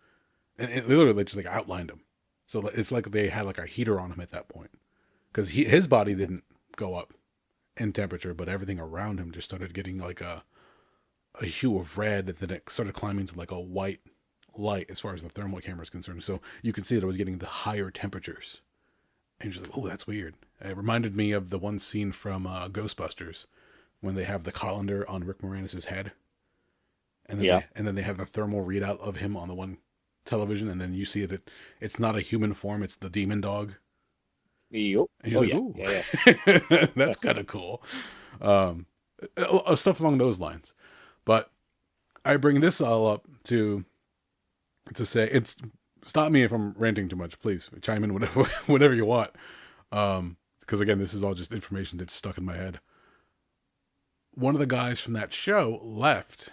and it literally just like outlined him. So it's like they had like a heater on him at that point, because his body didn't go up in temperature, but everything around him just started getting like a hue of red, and then it started climbing to like a white light as far as the thermal camera is concerned. So you could see that it was getting the higher temperatures. And you're just like, oh, that's weird. It reminded me of the one scene from Ghostbusters when they have the colander on Rick Moranis' head. And then, then they have the thermal readout of him on the one television. And then you see it. It's not a human form. It's the demon dog. Yep. And you're ooh, that's kind of cool. Stuff along those lines. But I bring this all up to say stop me if I'm ranting too much. Please chime in whatever you want. Because again, this is all just information that's stuck in my head. One of the guys from that show left,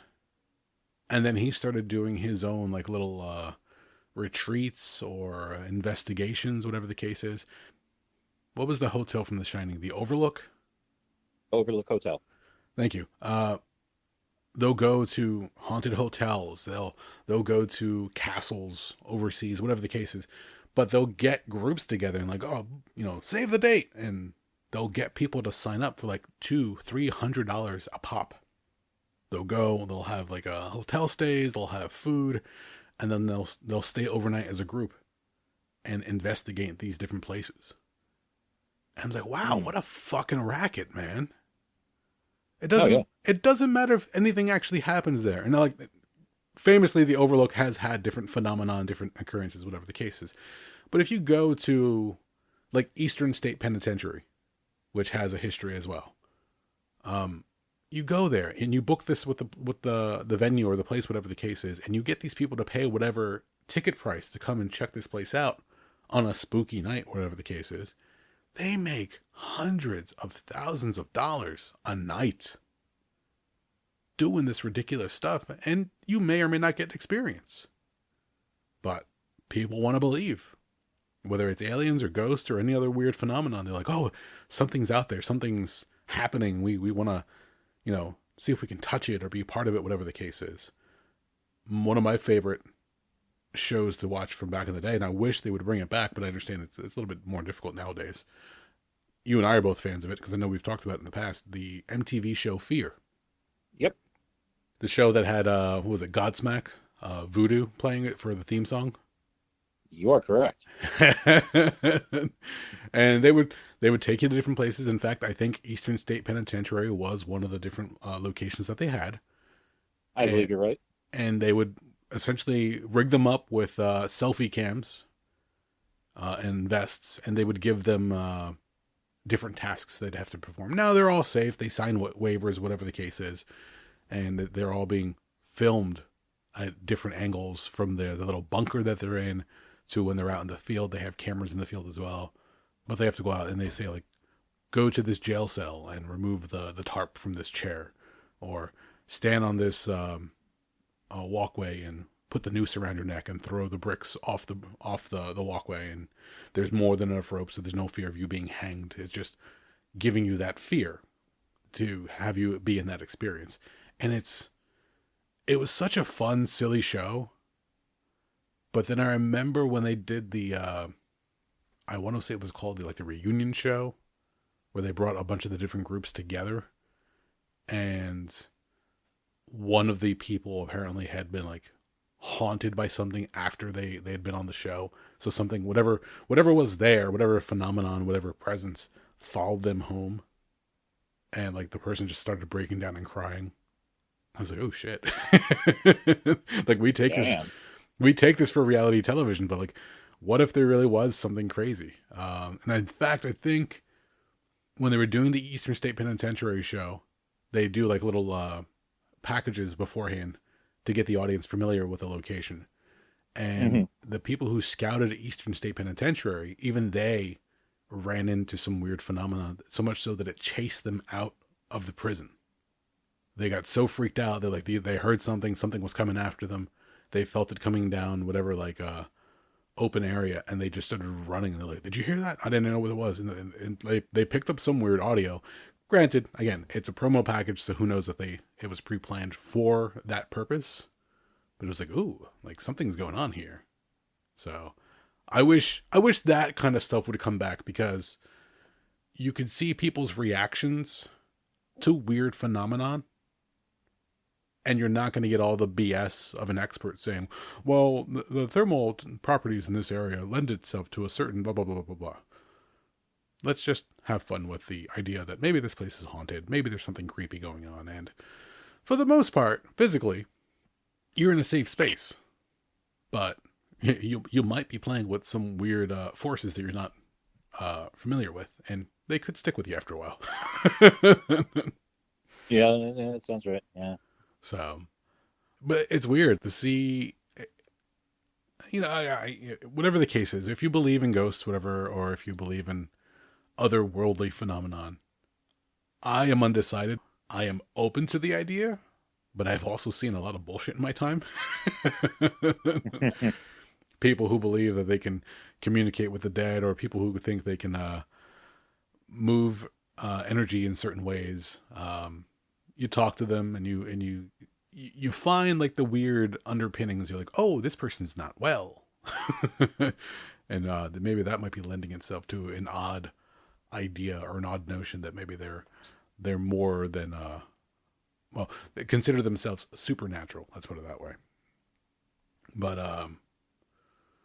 and then he started doing his own like little retreats or investigations, whatever the case is. What was the hotel from The Shining? The Overlook? Overlook Hotel. Thank you. They'll go to haunted hotels. They'll go to castles overseas, whatever the case is. But they'll get groups together and like, oh, save the date. And they'll get people to sign up for like $200-$300 a pop. They'll go, they'll have like a hotel stays, they'll have food, and then they'll stay overnight as a group and investigate these different places. And I was like, wow, what a fucking racket, man. It doesn't matter if anything actually happens there. And like famously, the Overlook has had different phenomena, different occurrences, whatever the case is. But if you go to like Eastern State Penitentiary, which has a history as well, you go there and you book this with the venue or the place, whatever the case is, and you get these people to pay whatever ticket price to come and check this place out on a spooky night, whatever the case is. They make hundreds of thousands of dollars a night doing this ridiculous stuff, and you may or may not get experience. But people want to believe, whether it's aliens or ghosts or any other weird phenomenon. They're like, oh, something's out there, something's happening. We want to, see if we can touch it or be part of it, whatever the case is. One of my favorite shows to watch from back in the day, and I wish they would bring it back, but I understand it's a little bit more difficult nowadays. You and I are both fans of it because I know we've talked about it in the past. The MTV show Fear. Yep. The show that had what was it, Godsmack, Voodoo playing it for the theme song. You are correct. And they would take you to different places. In fact, I think Eastern State Penitentiary was one of the different locations that they had. I believe you're right. And they would essentially rig them up with selfie cams and vests, and they would give them different tasks they'd have to perform. Now they're all safe. They sign waivers, whatever the case is, and they're all being filmed at different angles from the little bunker that they're in to when they're out in the field. They have cameras in the field as well, but they have to go out and they say like, go to this jail cell and remove the tarp from this chair, or stand on this walkway and put the noose around your neck and throw the bricks off the walkway. And there's more than enough rope, so there's no fear of you being hanged. It's just giving you that fear to have you be in that experience. And it was such a fun, silly show. But then I remember when they did the, I want to say it was called the reunion show, where they brought a bunch of the different groups together. And one of the people apparently had been like haunted by something after they had been on the show. So something, whatever was there, whatever phenomenon, whatever presence followed them home. And like the person just started breaking down and crying. I was like, oh shit. Like we take this for reality television, but like, what if there really was something crazy? And in fact, I think when they were doing the Eastern State Penitentiary show, they do like little packages beforehand to get the audience familiar with the location. And the people who scouted Eastern State Penitentiary, even they ran into some weird phenomena, so much so that it chased them out of the prison. They got so freaked out that like they heard something was coming after them. They felt it coming down whatever open area, and they just started running. And they're like, "Did you hear that? I didn't know what it was." And they picked up some weird audio. Granted, again, it's a promo package, so who knows if it was pre-planned for that purpose. But it was like, ooh, like something's going on here. So I wish that kind of stuff would come back, because you could see people's reactions to weird phenomenon. And you're not going to get all the BS of an expert saying, well, the thermal properties in this area lend itself to a certain blah, blah, blah, blah, blah. Let's just have fun with the idea that maybe this place is haunted. Maybe there's something creepy going on. And for the most part, physically, you're in a safe space. But you might be playing with some weird forces that you're not familiar with. And they could stick with you after a while. Yeah, that sounds right. Yeah. So, but it's weird to see, whatever the case is, if you believe in ghosts, whatever, or if you believe in otherworldly phenomenon, I am undecided. I am open to the idea, but I've also seen a lot of bullshit in my time. People who believe that they can communicate with the dead, or people who think they can move energy in certain ways. You talk to them and you find like the weird underpinnings. You're like, oh, this person's not well. And maybe that might be lending itself to an odd idea or an odd notion that maybe they're more than they consider themselves supernatural. Let's put it that way. But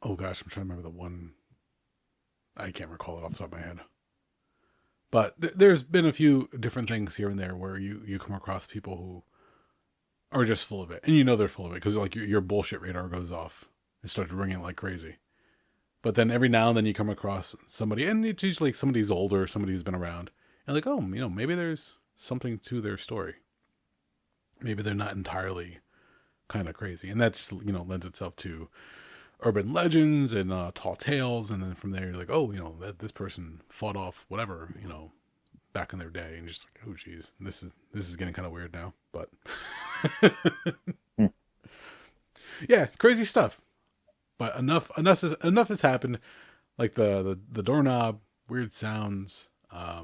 oh gosh, I'm trying to remember the one. I can't recall it off the top of my head. But there's been a few different things here and there where you come across people who are just full of it. And they're full of it because like your bullshit radar goes off. It starts ringing like crazy. But then every now and then you come across somebody, and it's usually somebody who's older, somebody who's been around. And like, oh, maybe there's something to their story. Maybe they're not entirely kind of crazy. And that just, lends itself to urban legends and tall tales, and then from there you're like, oh, that this person fought off whatever, back in their day, and just like, oh geez, this is getting kind of weird now, but yeah, crazy stuff. But enough has happened. Like the doorknob, weird sounds. I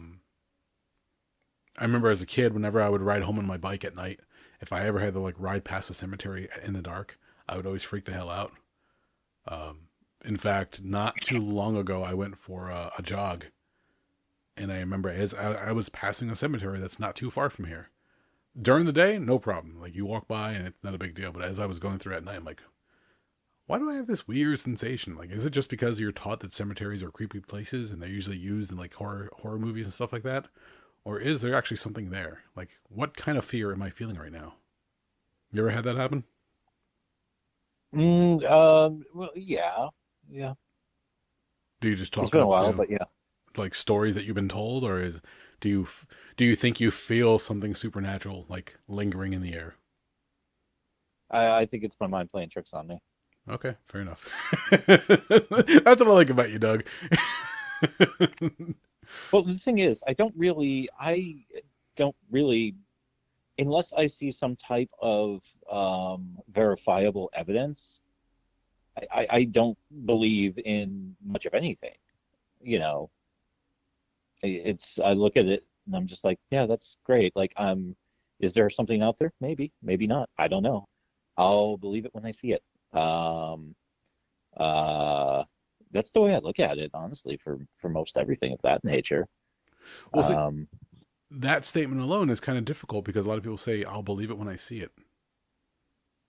remember as a kid, whenever I would ride home on my bike at night, if I ever had to like ride past a cemetery in the dark, I would always freak the hell out. In fact, not too long ago, I went for a jog, and I remember as I was passing a cemetery that's not too far from here. During the day, no problem. Like you walk by and it's not a big deal. But as I was going through at night, I'm like, why do I have this weird sensation? Like, is it just because you're taught that cemeteries are creepy places and they're usually used in like horror movies and stuff like that? Or is there actually something there? Like, what kind of fear am I feeling right now? You ever had that happen? Well, yeah. Do you just It's talk it been a up while, to but yeah. like stories that you've been told, or do you think you feel something supernatural like lingering in the air? I think it's my mind playing tricks on me. Okay, fair enough. That's what I like about you, Doug. Well, the thing is, I don't really, unless I see some type of verifiable evidence, I don't believe in much of anything. You know, I look at it and I'm just like, yeah, that's great. Like, is there something out there? Maybe, maybe not. I don't know. I'll believe it when I see it. Uh, that's the way I look at it, honestly, for most everything of that nature. Well, see, Um, that statement alone is kind of difficult because a lot of people say, I'll believe it when I see it.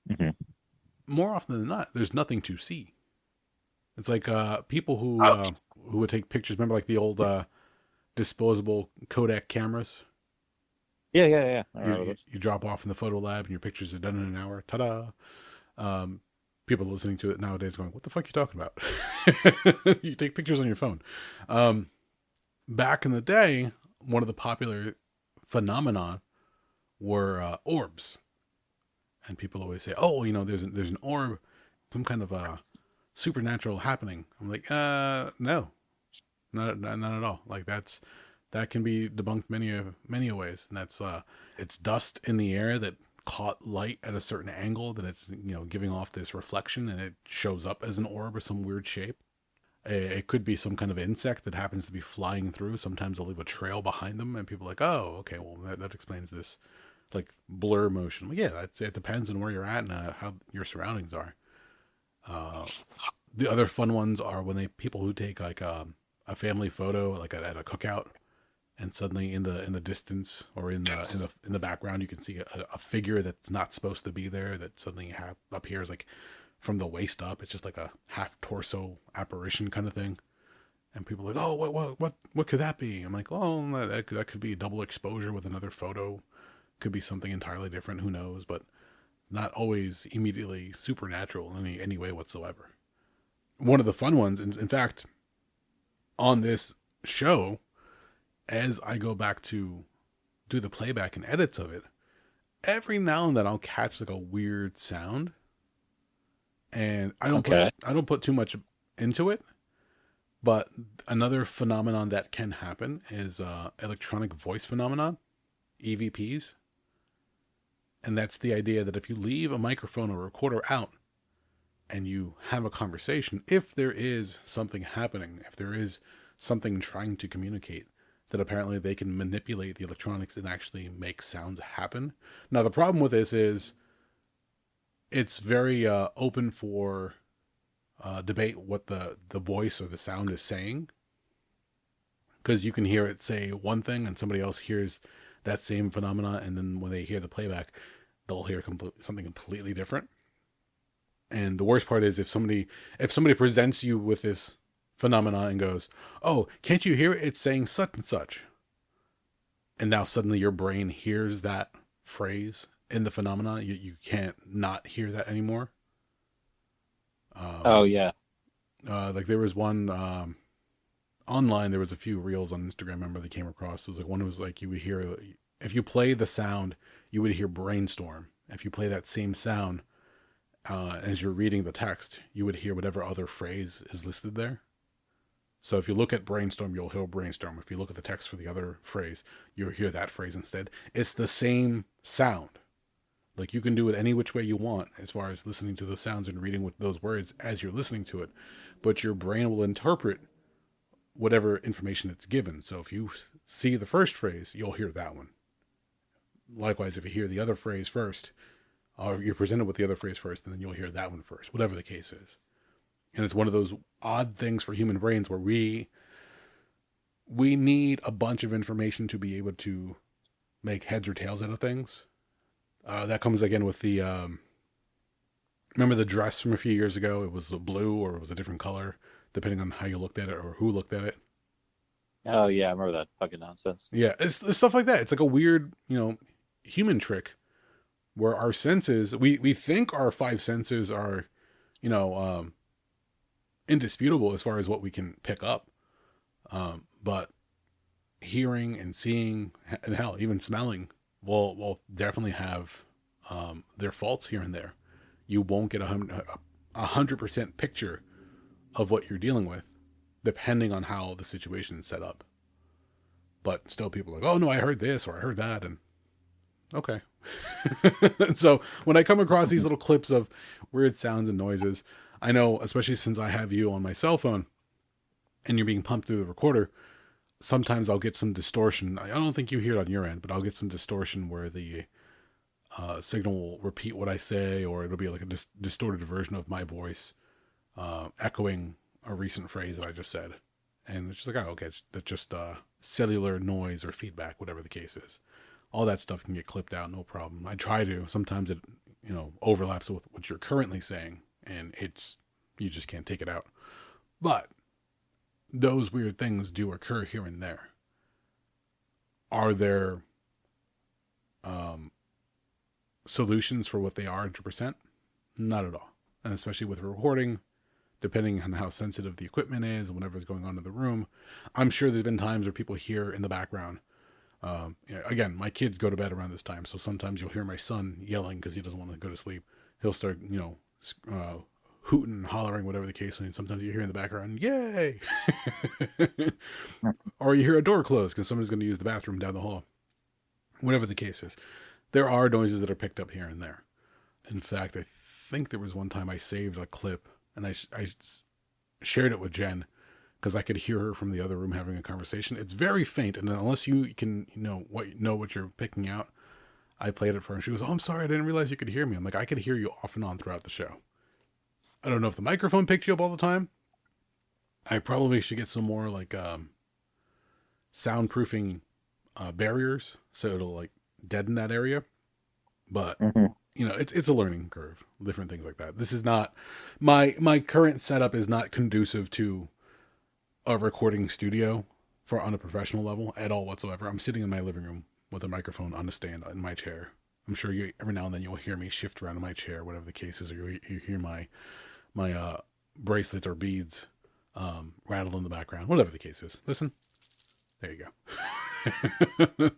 mhm. More often than not, there's nothing to see. It's like people who would take pictures. Remember, like the old disposable Kodak cameras. Yeah. I remember those. You drop off in the photo lab, and your pictures are done in an hour. Ta-da! People listening to it nowadays going, "What the fuck are you talking about?" You take pictures on your phone. Back in the day, one of the popular phenomena were orbs, and people always say, "Oh, there's an orb, some kind of supernatural happening." I'm like, no, not at all. Like that can be debunked many ways, and that's it's dust in the air that caught light at a certain angle that it's giving off this reflection, and it shows up as an orb or some weird shape. It could be some kind of insect that happens to be flying through. Sometimes they'll leave a trail behind them, and people are like, oh, okay, well that explains this like blur motion. Well, yeah, it depends on where you're at and how your surroundings are. The other fun ones are when people who take like a family photo like at a cookout, and suddenly in the distance or in the background you can see a figure that's not supposed to be there that suddenly appears like from the waist up. It's just like a half torso apparition kind of thing. And people are like, oh, what could that be? I'm like, oh, that could be a double exposure with another photo. Could be something entirely different. Who knows? But not always immediately supernatural in any way whatsoever. One of the fun ones, in fact, on this show, as I go back to do the playback and edits of it, every now and then I'll catch like a weird sound, and I don't put too much into it. But another phenomenon that can happen is electronic voice phenomenon, EVPs. And that's the idea that if you leave a microphone or recorder out and you have a conversation, if there is something happening, if there is something trying to communicate, that apparently they can manipulate the electronics and actually make sounds happen. Now, the problem with this is it's very open for debate what the voice or the sound is saying, because you can hear it say one thing and somebody else hears that same phenomena, and then when they hear the playback they'll hear something completely different. And the worst part is if somebody presents you with this phenomena and goes, oh, can't you hear it? It's saying such and such, and now suddenly your brain hears that phrase in the phenomena. You can't not hear that anymore. Oh yeah. Like there was one online. There was a few reels on Instagram. I remember they came across. It was like one was like you would hear, if you play the sound, you would hear brainstorm. If you play that same sound as you're reading the text, you would hear whatever other phrase is listed there. So if you look at brainstorm, you'll hear brainstorm. If you look at the text for the other phrase, you'll hear that phrase instead. It's the same sound. Like you can do it any which way you want as far as listening to the sounds and reading with those words as you're listening to it. But your brain will interpret whatever information it's given. So if you see the first phrase, you'll hear that one. Likewise, if you hear the other phrase first, or you're presented with the other phrase first, and then you'll hear that one first, whatever the case is. And it's one of those odd things for human brains where we need a bunch of information to be able to make heads or tails out of things. That comes again with the, remember the dress from a few years ago? It was blue or it was a different color, depending on how you looked at it or who looked at it. Oh yeah, I remember that fucking nonsense. Yeah, it's stuff like that. It's like a weird, human trick where our senses, we think our five senses are, indisputable as far as what we can pick up. But hearing and seeing, and hell, even smelling, will definitely have their faults here and there. You won't get 100% picture of what you're dealing with, depending on how the situation is set up. But still, people are like, oh no, I heard this or I heard that, and okay. So when I come across these little clips of weird sounds and noises, I know, especially since I have you on my cell phone and you're being pumped through the recorder, sometimes I'll get some distortion. I don't think you hear it on your end, but I'll get some distortion where the signal will repeat what I say, or it'll be like a distorted version of my voice echoing a recent phrase that I just said. And it's just like, oh, okay, that's just cellular noise or feedback, whatever the case is. All that stuff can get clipped out, no problem. I try to. Sometimes it, overlaps with what you're currently saying, and you just can't take it out. But those weird things do occur here and there. Are there solutions for what they are 100%? Not at all. And especially with recording, depending on how sensitive the equipment is and whatever's going on in the room. I'm sure there's been times where people hear in the background. Again, my kids go to bed around this time, so sometimes you'll hear my son yelling because he doesn't want to go to sleep. He'll start, hooting and hollering, whatever the case. And sometimes you hear in the background, yay! Or you hear a door close because somebody's going to use the bathroom down the hall. Whatever the case is. There are noises that are picked up here and there. In fact, I think there was one time I saved a clip and I shared it with Jen because I could hear her from the other room having a conversation. It's very faint, and unless you can know what you're picking out, I played it for her. And she goes, "Oh, I'm sorry, I didn't realize you could hear me." I'm like, I could hear you off and on throughout the show. I don't know if the microphone picked you up all the time. I probably should get some more like soundproofing barriers, so it'll like deaden that area. But Hmm. it's a learning curve, different things like that. This is not my current setup is not conducive to a recording studio for on a professional level at all whatsoever. I'm sitting in my living room with a microphone on a stand in my chair. I'm sure you every now and then you'll hear me shift around in my chair, whatever the case is, or you hear my bracelet or beads rattle in the background, whatever the case is. Listen, there you go.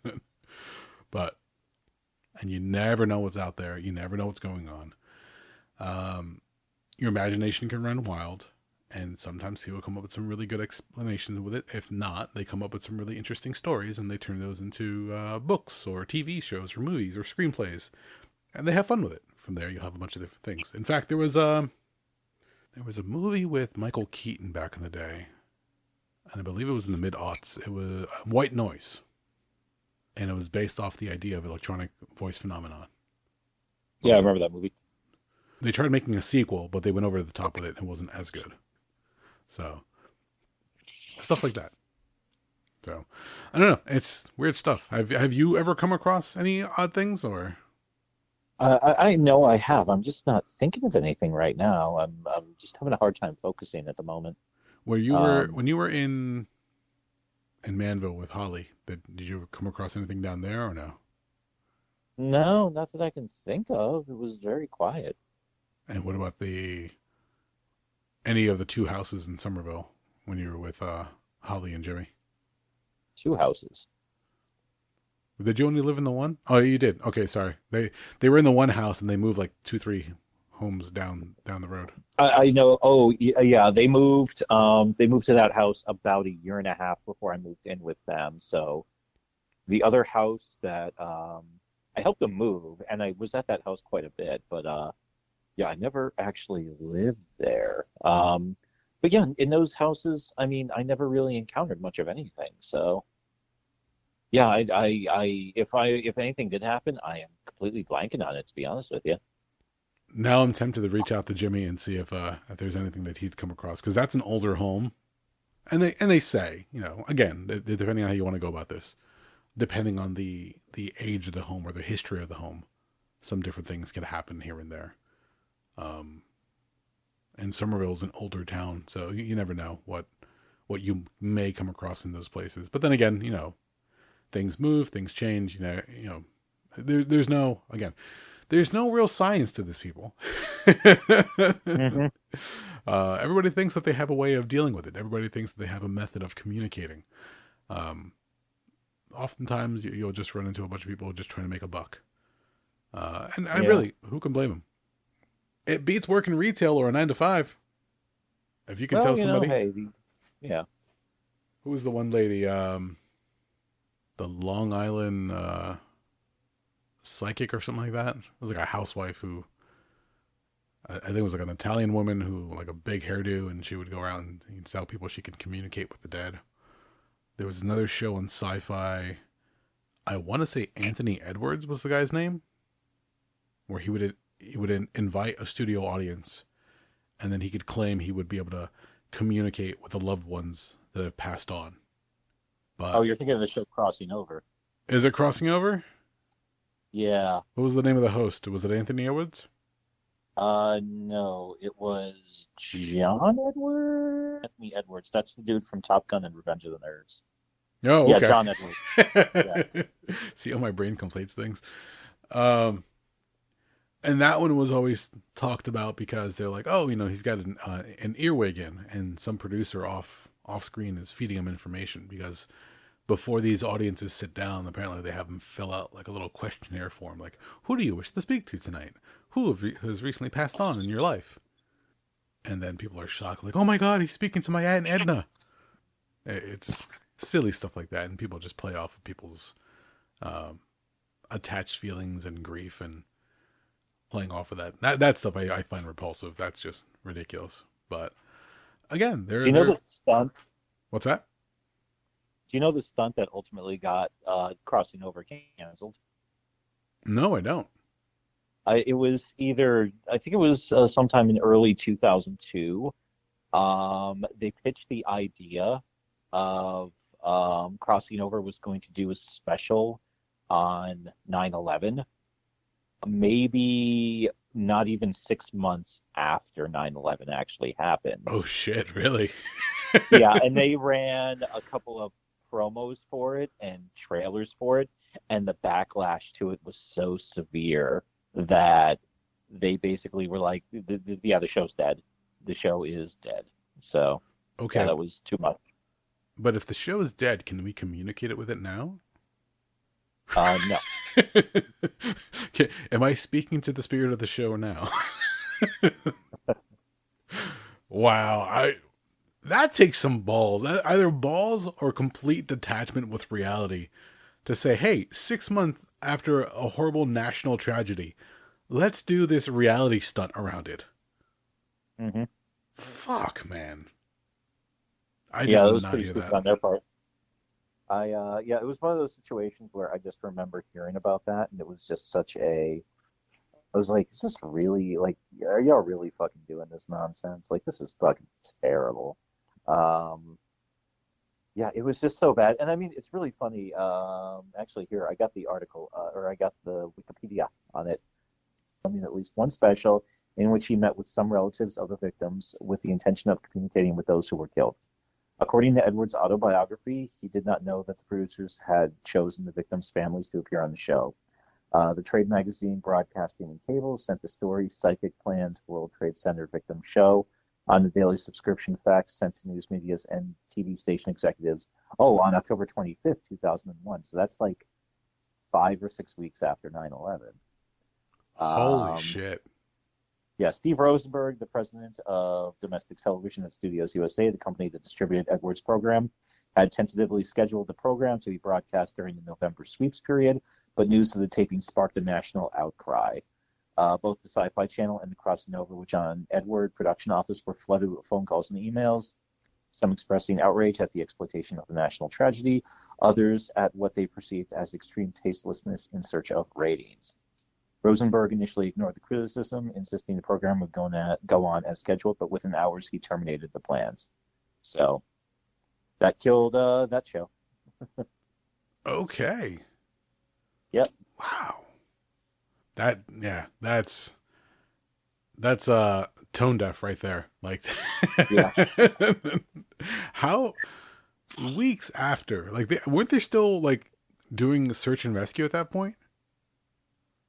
But and you never know what's out there. You never know what's going on. Your imagination can run wild, and sometimes people come up with some really good explanations with it. If not, they come up with some really interesting stories, and they turn those into books or TV shows or movies or screenplays, and they have fun with it. From there, you'll have a bunch of different things. In fact, there was a movie with Michael Keaton back in the day, and I believe it was in the mid-aughts. It was White Noise, and it was based off the idea of electronic voice phenomenon. Yeah, I remember that movie. They tried making a sequel, but they went over the top with it and it wasn't as good. So, stuff like that. So, I don't know. It's weird stuff. Have you ever come across any odd things or? I know I have. I'm just not thinking of anything right now. I'm just having a hard time focusing at the moment. Where you were Um, when you were in Manville with Holly? Did you ever come across anything down there or no? no, not that I can think of. It was very quiet. And what about any of the two houses in Somerville when you were with Holly and Jimmy? Two houses. Did you only live in the one? Oh, you did. Okay, sorry. They were in the one house and they moved like 2-3 homes down the road. I know. Oh, yeah. They moved. They moved to that house about a year and a half before I moved in with them. So the other house that I helped them move, and I was at that house quite a bit. But yeah, I never actually lived there. But yeah, in those houses, I mean, I never really encountered much of anything. So yeah, if anything did happen, I am completely blanking on it, to be honest with you. Now I'm tempted to reach out to Jimmy and see if there's anything that he'd come across because that's an older home, and they say again depending on how you want to go about this, depending on the age of the home or the history of the home, some different things can happen here and there. Um, and Somerville's an older town, so you never know what you may come across in those places. But then again, things move, things change. There's no again. There's no real science to this, people. Hmm. Everybody thinks that they have a way of dealing with it. Everybody thinks that they have a method of communicating. Um, Oftentimes, you'll just run into a bunch of people just trying to make a buck. And I Yeah. really, who can blame them? It beats working retail or a 9 to 5. If you can tell Well, somebody, hey, yeah. who was the one lady, the Long Island psychic or something like that? It was like a housewife who I think it was like an Italian woman who like a big hairdo, and she would go around and tell people she could communicate with the dead. There was another show on Sci-Fi. I want to say Anthony Edwards was the guy's name, where he would invite a studio audience, and then he could claim he would be able to communicate with the loved ones that have passed on. Oh, But you're thinking of the show Crossing Over. is it crossing over? Yeah. What was the name of the host? Was it Anthony Edwards? No, it was John Edwards. Anthony Edwards. That's the dude from Top Gun and Revenge of the Nerds. Oh, Yeah, okay. John Edwards. Yeah. See how my brain completes things. Um, and that one was always talked about because they're like, oh, he's got an earwig in, and some producer off screen is feeding him information because before these audiences sit down, apparently they have them fill out like a little questionnaire form, like, who do you wish to speak to tonight? Who has recently passed on in your life? And then people are shocked, like, oh my God, he's speaking to my Aunt Edna. It's silly stuff like that, and people just play off of people's um, attached feelings and grief and playing off of that stuff I find repulsive. That's just ridiculous. But again, Do you know the stunt? what's that? Do you know the stunt that ultimately got Crossing Over canceled? No, I don't. It was either, I think it was sometime in early 2002. They pitched the idea of Crossing Over was going to do a special on 9/11, maybe not even 6 months after 9/11 actually Oh happened. shit, really? Yeah, and they ran a couple of promos for it and trailers for it, and the backlash to it was so severe that they basically were like, "Yeah, the show's dead. The show is dead." So, yeah, Okay, that was too much. but if the show is dead, can we communicate it with it now? No. Am I speaking to the spirit of the show now? Wow, I that takes some balls. Either balls or complete detachment with reality to say, "Hey, 6 months after a horrible national tragedy, let's do this reality stunt around it." Hmm. Fuck, man. I did Yeah, that was not pretty hear stupid that. on their part. Yeah, it was one of those situations where I just remember hearing about that, and it was just such a. I was like, is this really like, are y'all really fucking doing this nonsense? Like, this is fucking terrible. Um, yeah, it was just so bad. And I mean, it's really funny. Actually, here I got the article, or I got the Wikipedia on it. I mean, at least one special in which he met with some relatives of the victims with the intention of communicating with those who were killed. According to Edwards' autobiography, he did not know that the producers had chosen the victims' families to appear on the show. The trade magazine Broadcasting and Cable sent the story Psychic Plans World Trade Center Victim Show on the daily subscription fax sent to news medias and TV station executives. Oh, on October 25th, 2001. So that's like 5 or 6 weeks after 9/11. Holy Um, shit. yeah, Steve Rosenberg, the president of Domestic Television at Studios USA, the company that distributed Edwards' program, had tentatively scheduled the program to be broadcast during the November sweeps period, but news of the taping sparked a national outcry. Both the Sci-Fi Channel and the Crossing Over, which on Edward production office, were flooded with phone calls and emails, some expressing outrage at the exploitation of the national tragedy, others at what they perceived as extreme tastelessness in search of ratings. Rosenberg initially ignored the criticism, insisting the program would go on as scheduled, but within hours he terminated the plans. So that killed that show. Okay. Yep. Wow. That yeah, that's tone deaf right there. Like Yeah. how weeks after, like weren't they still like doing search and rescue at that point?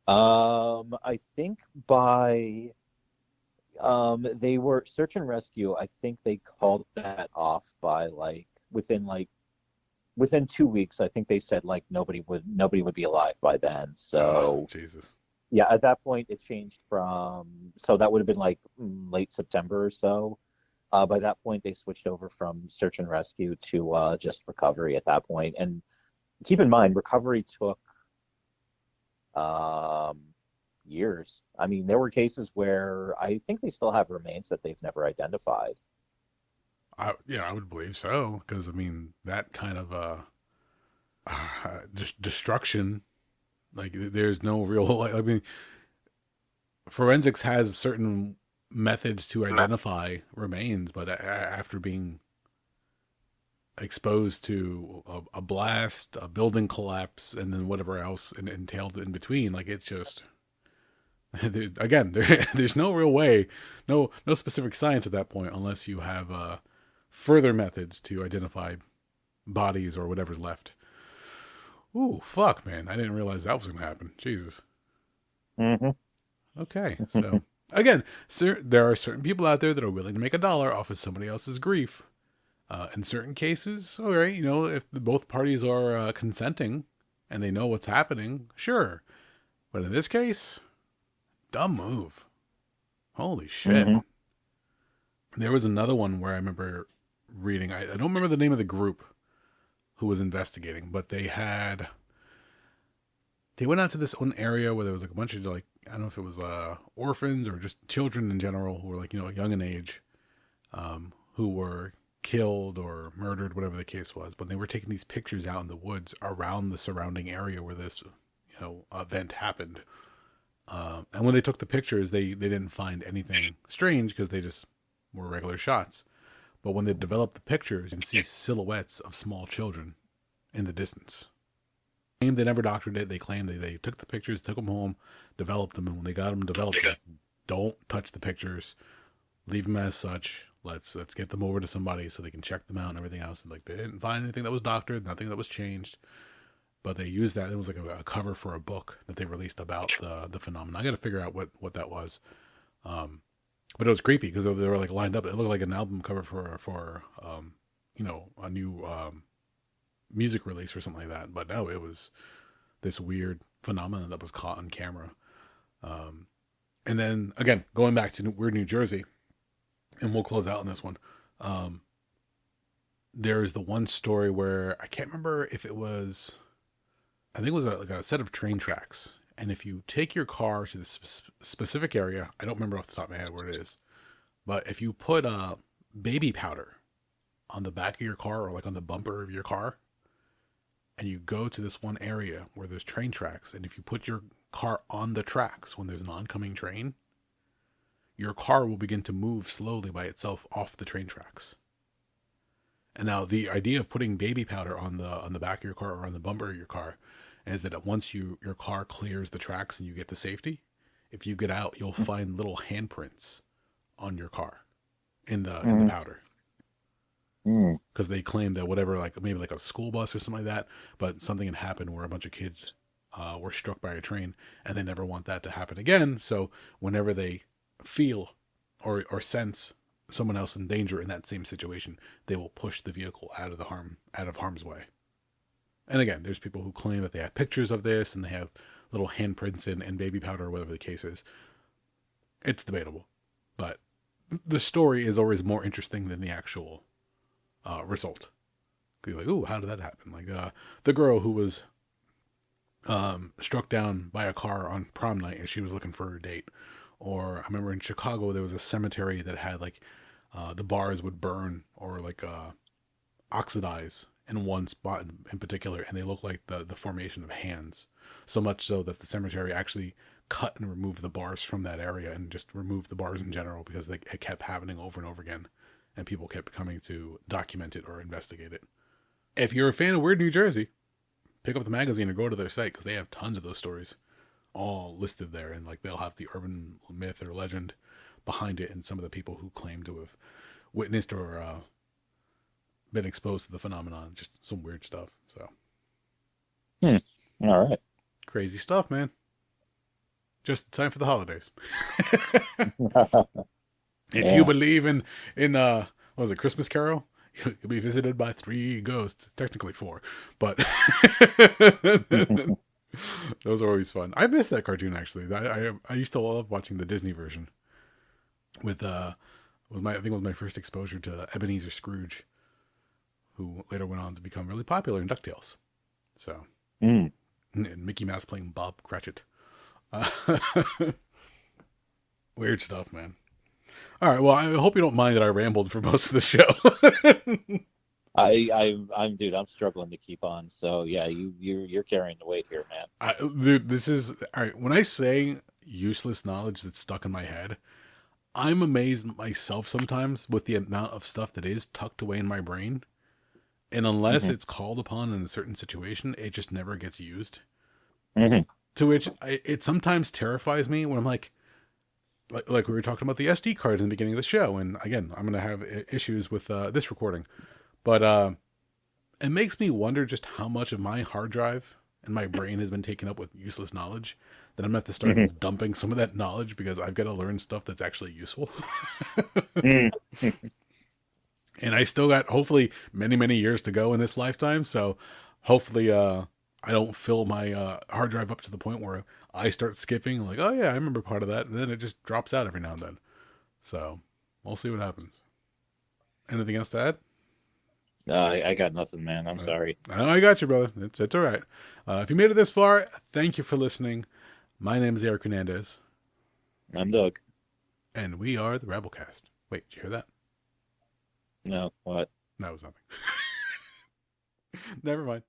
I think by they were search and rescue. I think they called that off by within 2 weeks. I think they said like nobody would be alive by then. Oh, So Jesus. yeah, at that point it changed so that would have been like late September or so. By that point they switched over from search and rescue to just recovery at that point. And keep in mind, recovery took um, years. I mean, there were cases where I think they still have remains that they've never identified. I would believe so because I mean that kind of destruction. Like there's no real. Like, I mean, forensics has certain methods to identify remains, but after being exposed to a blast, a building collapse, and then whatever else entailed in between, like it's just there's no real way, no specific science at that point unless you have further methods to identify bodies or whatever's left. Ooh, fuck, man! I didn't realize that was gonna happen. Jesus. Hmm. Okay, so again, sir, there are certain people out there that are willing to make a dollar off of somebody else's grief. In certain cases, all right, if both parties are consenting and they know what's happening, sure. But in this case, dumb move. Holy shit. Hmm. There was another one where I remember reading, I don't remember the name of the group who was investigating, but they went out to this one area where there was like a bunch of like, I don't know if it was orphans or just children in general who were like, young in age, who were killed or murdered, whatever the case was. But they were taking these pictures out in the woods around the surrounding area where this, event happened. And when they took the pictures, they didn't find anything strange because they just were regular shots. But when they developed the pictures, you can see silhouettes of small children in the distance. They never doctored it. They claimed they took the pictures, took them home, developed them, and when they got them developed, don't touch the pictures, leave them as such. Let's get them over to somebody so they can check them out and everything else. And like they didn't find anything that was doctored, nothing that was changed, but they used that. It was like a cover for a book that they released about the phenomenon. I got to figure out what that was. But it was creepy because they were like lined up. It looked like an album cover for a new music release or something like that. But no, it was this weird phenomenon that was caught on camera. And then again, going back to weird New Jersey, and we'll close out on this one. There's the one story where I can't remember if it was, I think it was like a set of train tracks. And if you take your car to this specific area, I don't remember off the top of my head where it is, but if you put baby powder on the back of your car or like on the bumper of your car, and you go to this one area where there's train tracks, and if you put your car on the tracks when there's an oncoming train, your car will begin to move slowly by itself off the train tracks. And now the idea of putting baby powder on the back of your car or on the bumper of your car is that once your car clears the tracks and you get to safety, if you get out, you'll find little handprints on your car in the powder. Because they claim that whatever, like maybe like a school bus or something like that, but something had happened where a bunch of kids were struck by a train, and they never want that to happen again. So whenever they feel or sense someone else in danger in that same situation, they will push the vehicle out of harm's way. And again, there's people who claim that they have pictures of this and they have little handprints and baby powder or whatever the case is. It's debatable, but the story is always more interesting than the actual result. You're like, ooh, how did that happen? Like the girl who was struck down by a car on prom night and she was looking for a date. Or I remember in Chicago there was a cemetery that had like the bars would burn or like oxidize in one spot in particular, and they look like the formation of hands. So much so that the cemetery actually cut and removed the bars from that area and just removed the bars in general because it kept happening over and over again, and people kept coming to document it or investigate it. If you're a fan of Weird New Jersey, pick up the magazine or go to their site because they have tons of those stories all listed there, and like they'll have the urban myth or legend behind it and some of the people who claim to have witnessed or been exposed to the phenomenon. Just some weird stuff. So all right, crazy stuff, man. Just time for the holidays. If you believe in what was it, Christmas Carol, you'll be visited by 3 ghosts, technically 4, but those are always fun. I miss that cartoon actually. I used to love watching the Disney version with I think it was my first exposure to Ebenezer Scrooge, who later went on to become really popular in DuckTales. So and Mickey Mouse playing Bob Cratchit. Weird stuff, man. All right, well, I hope you don't mind that I rambled for most of the show. I'm struggling to keep on. So yeah, you're carrying the weight here, man. Dude, this is all right. When I say useless knowledge that's stuck in my head, I'm amazed myself sometimes with the amount of stuff that is tucked away in my brain, and unless it's called upon in a certain situation, it just never gets used. To which it sometimes terrifies me when I'm like we were talking about the SD card in the beginning of the show, and again, I'm gonna have issues with this recording. But it makes me wonder just how much of my hard drive and my brain has been taken up with useless knowledge that I'm going to have to start dumping some of that knowledge because I've got to learn stuff that's actually useful. And I still got, hopefully, many, many years to go in this lifetime. So hopefully I don't fill my hard drive up to the point where I start skipping like, oh yeah, I remember part of that. And then it just drops out every now and then. So we'll see what happens. Anything else to add? I got nothing, man. I'm sorry. I got you, brother. It's all right. If you made it this far, thank you for listening. My name is Eric Hernandez. I'm Doug. And we are the Rabblecast. Wait, did you hear that? No, what? No, it was nothing. Never mind.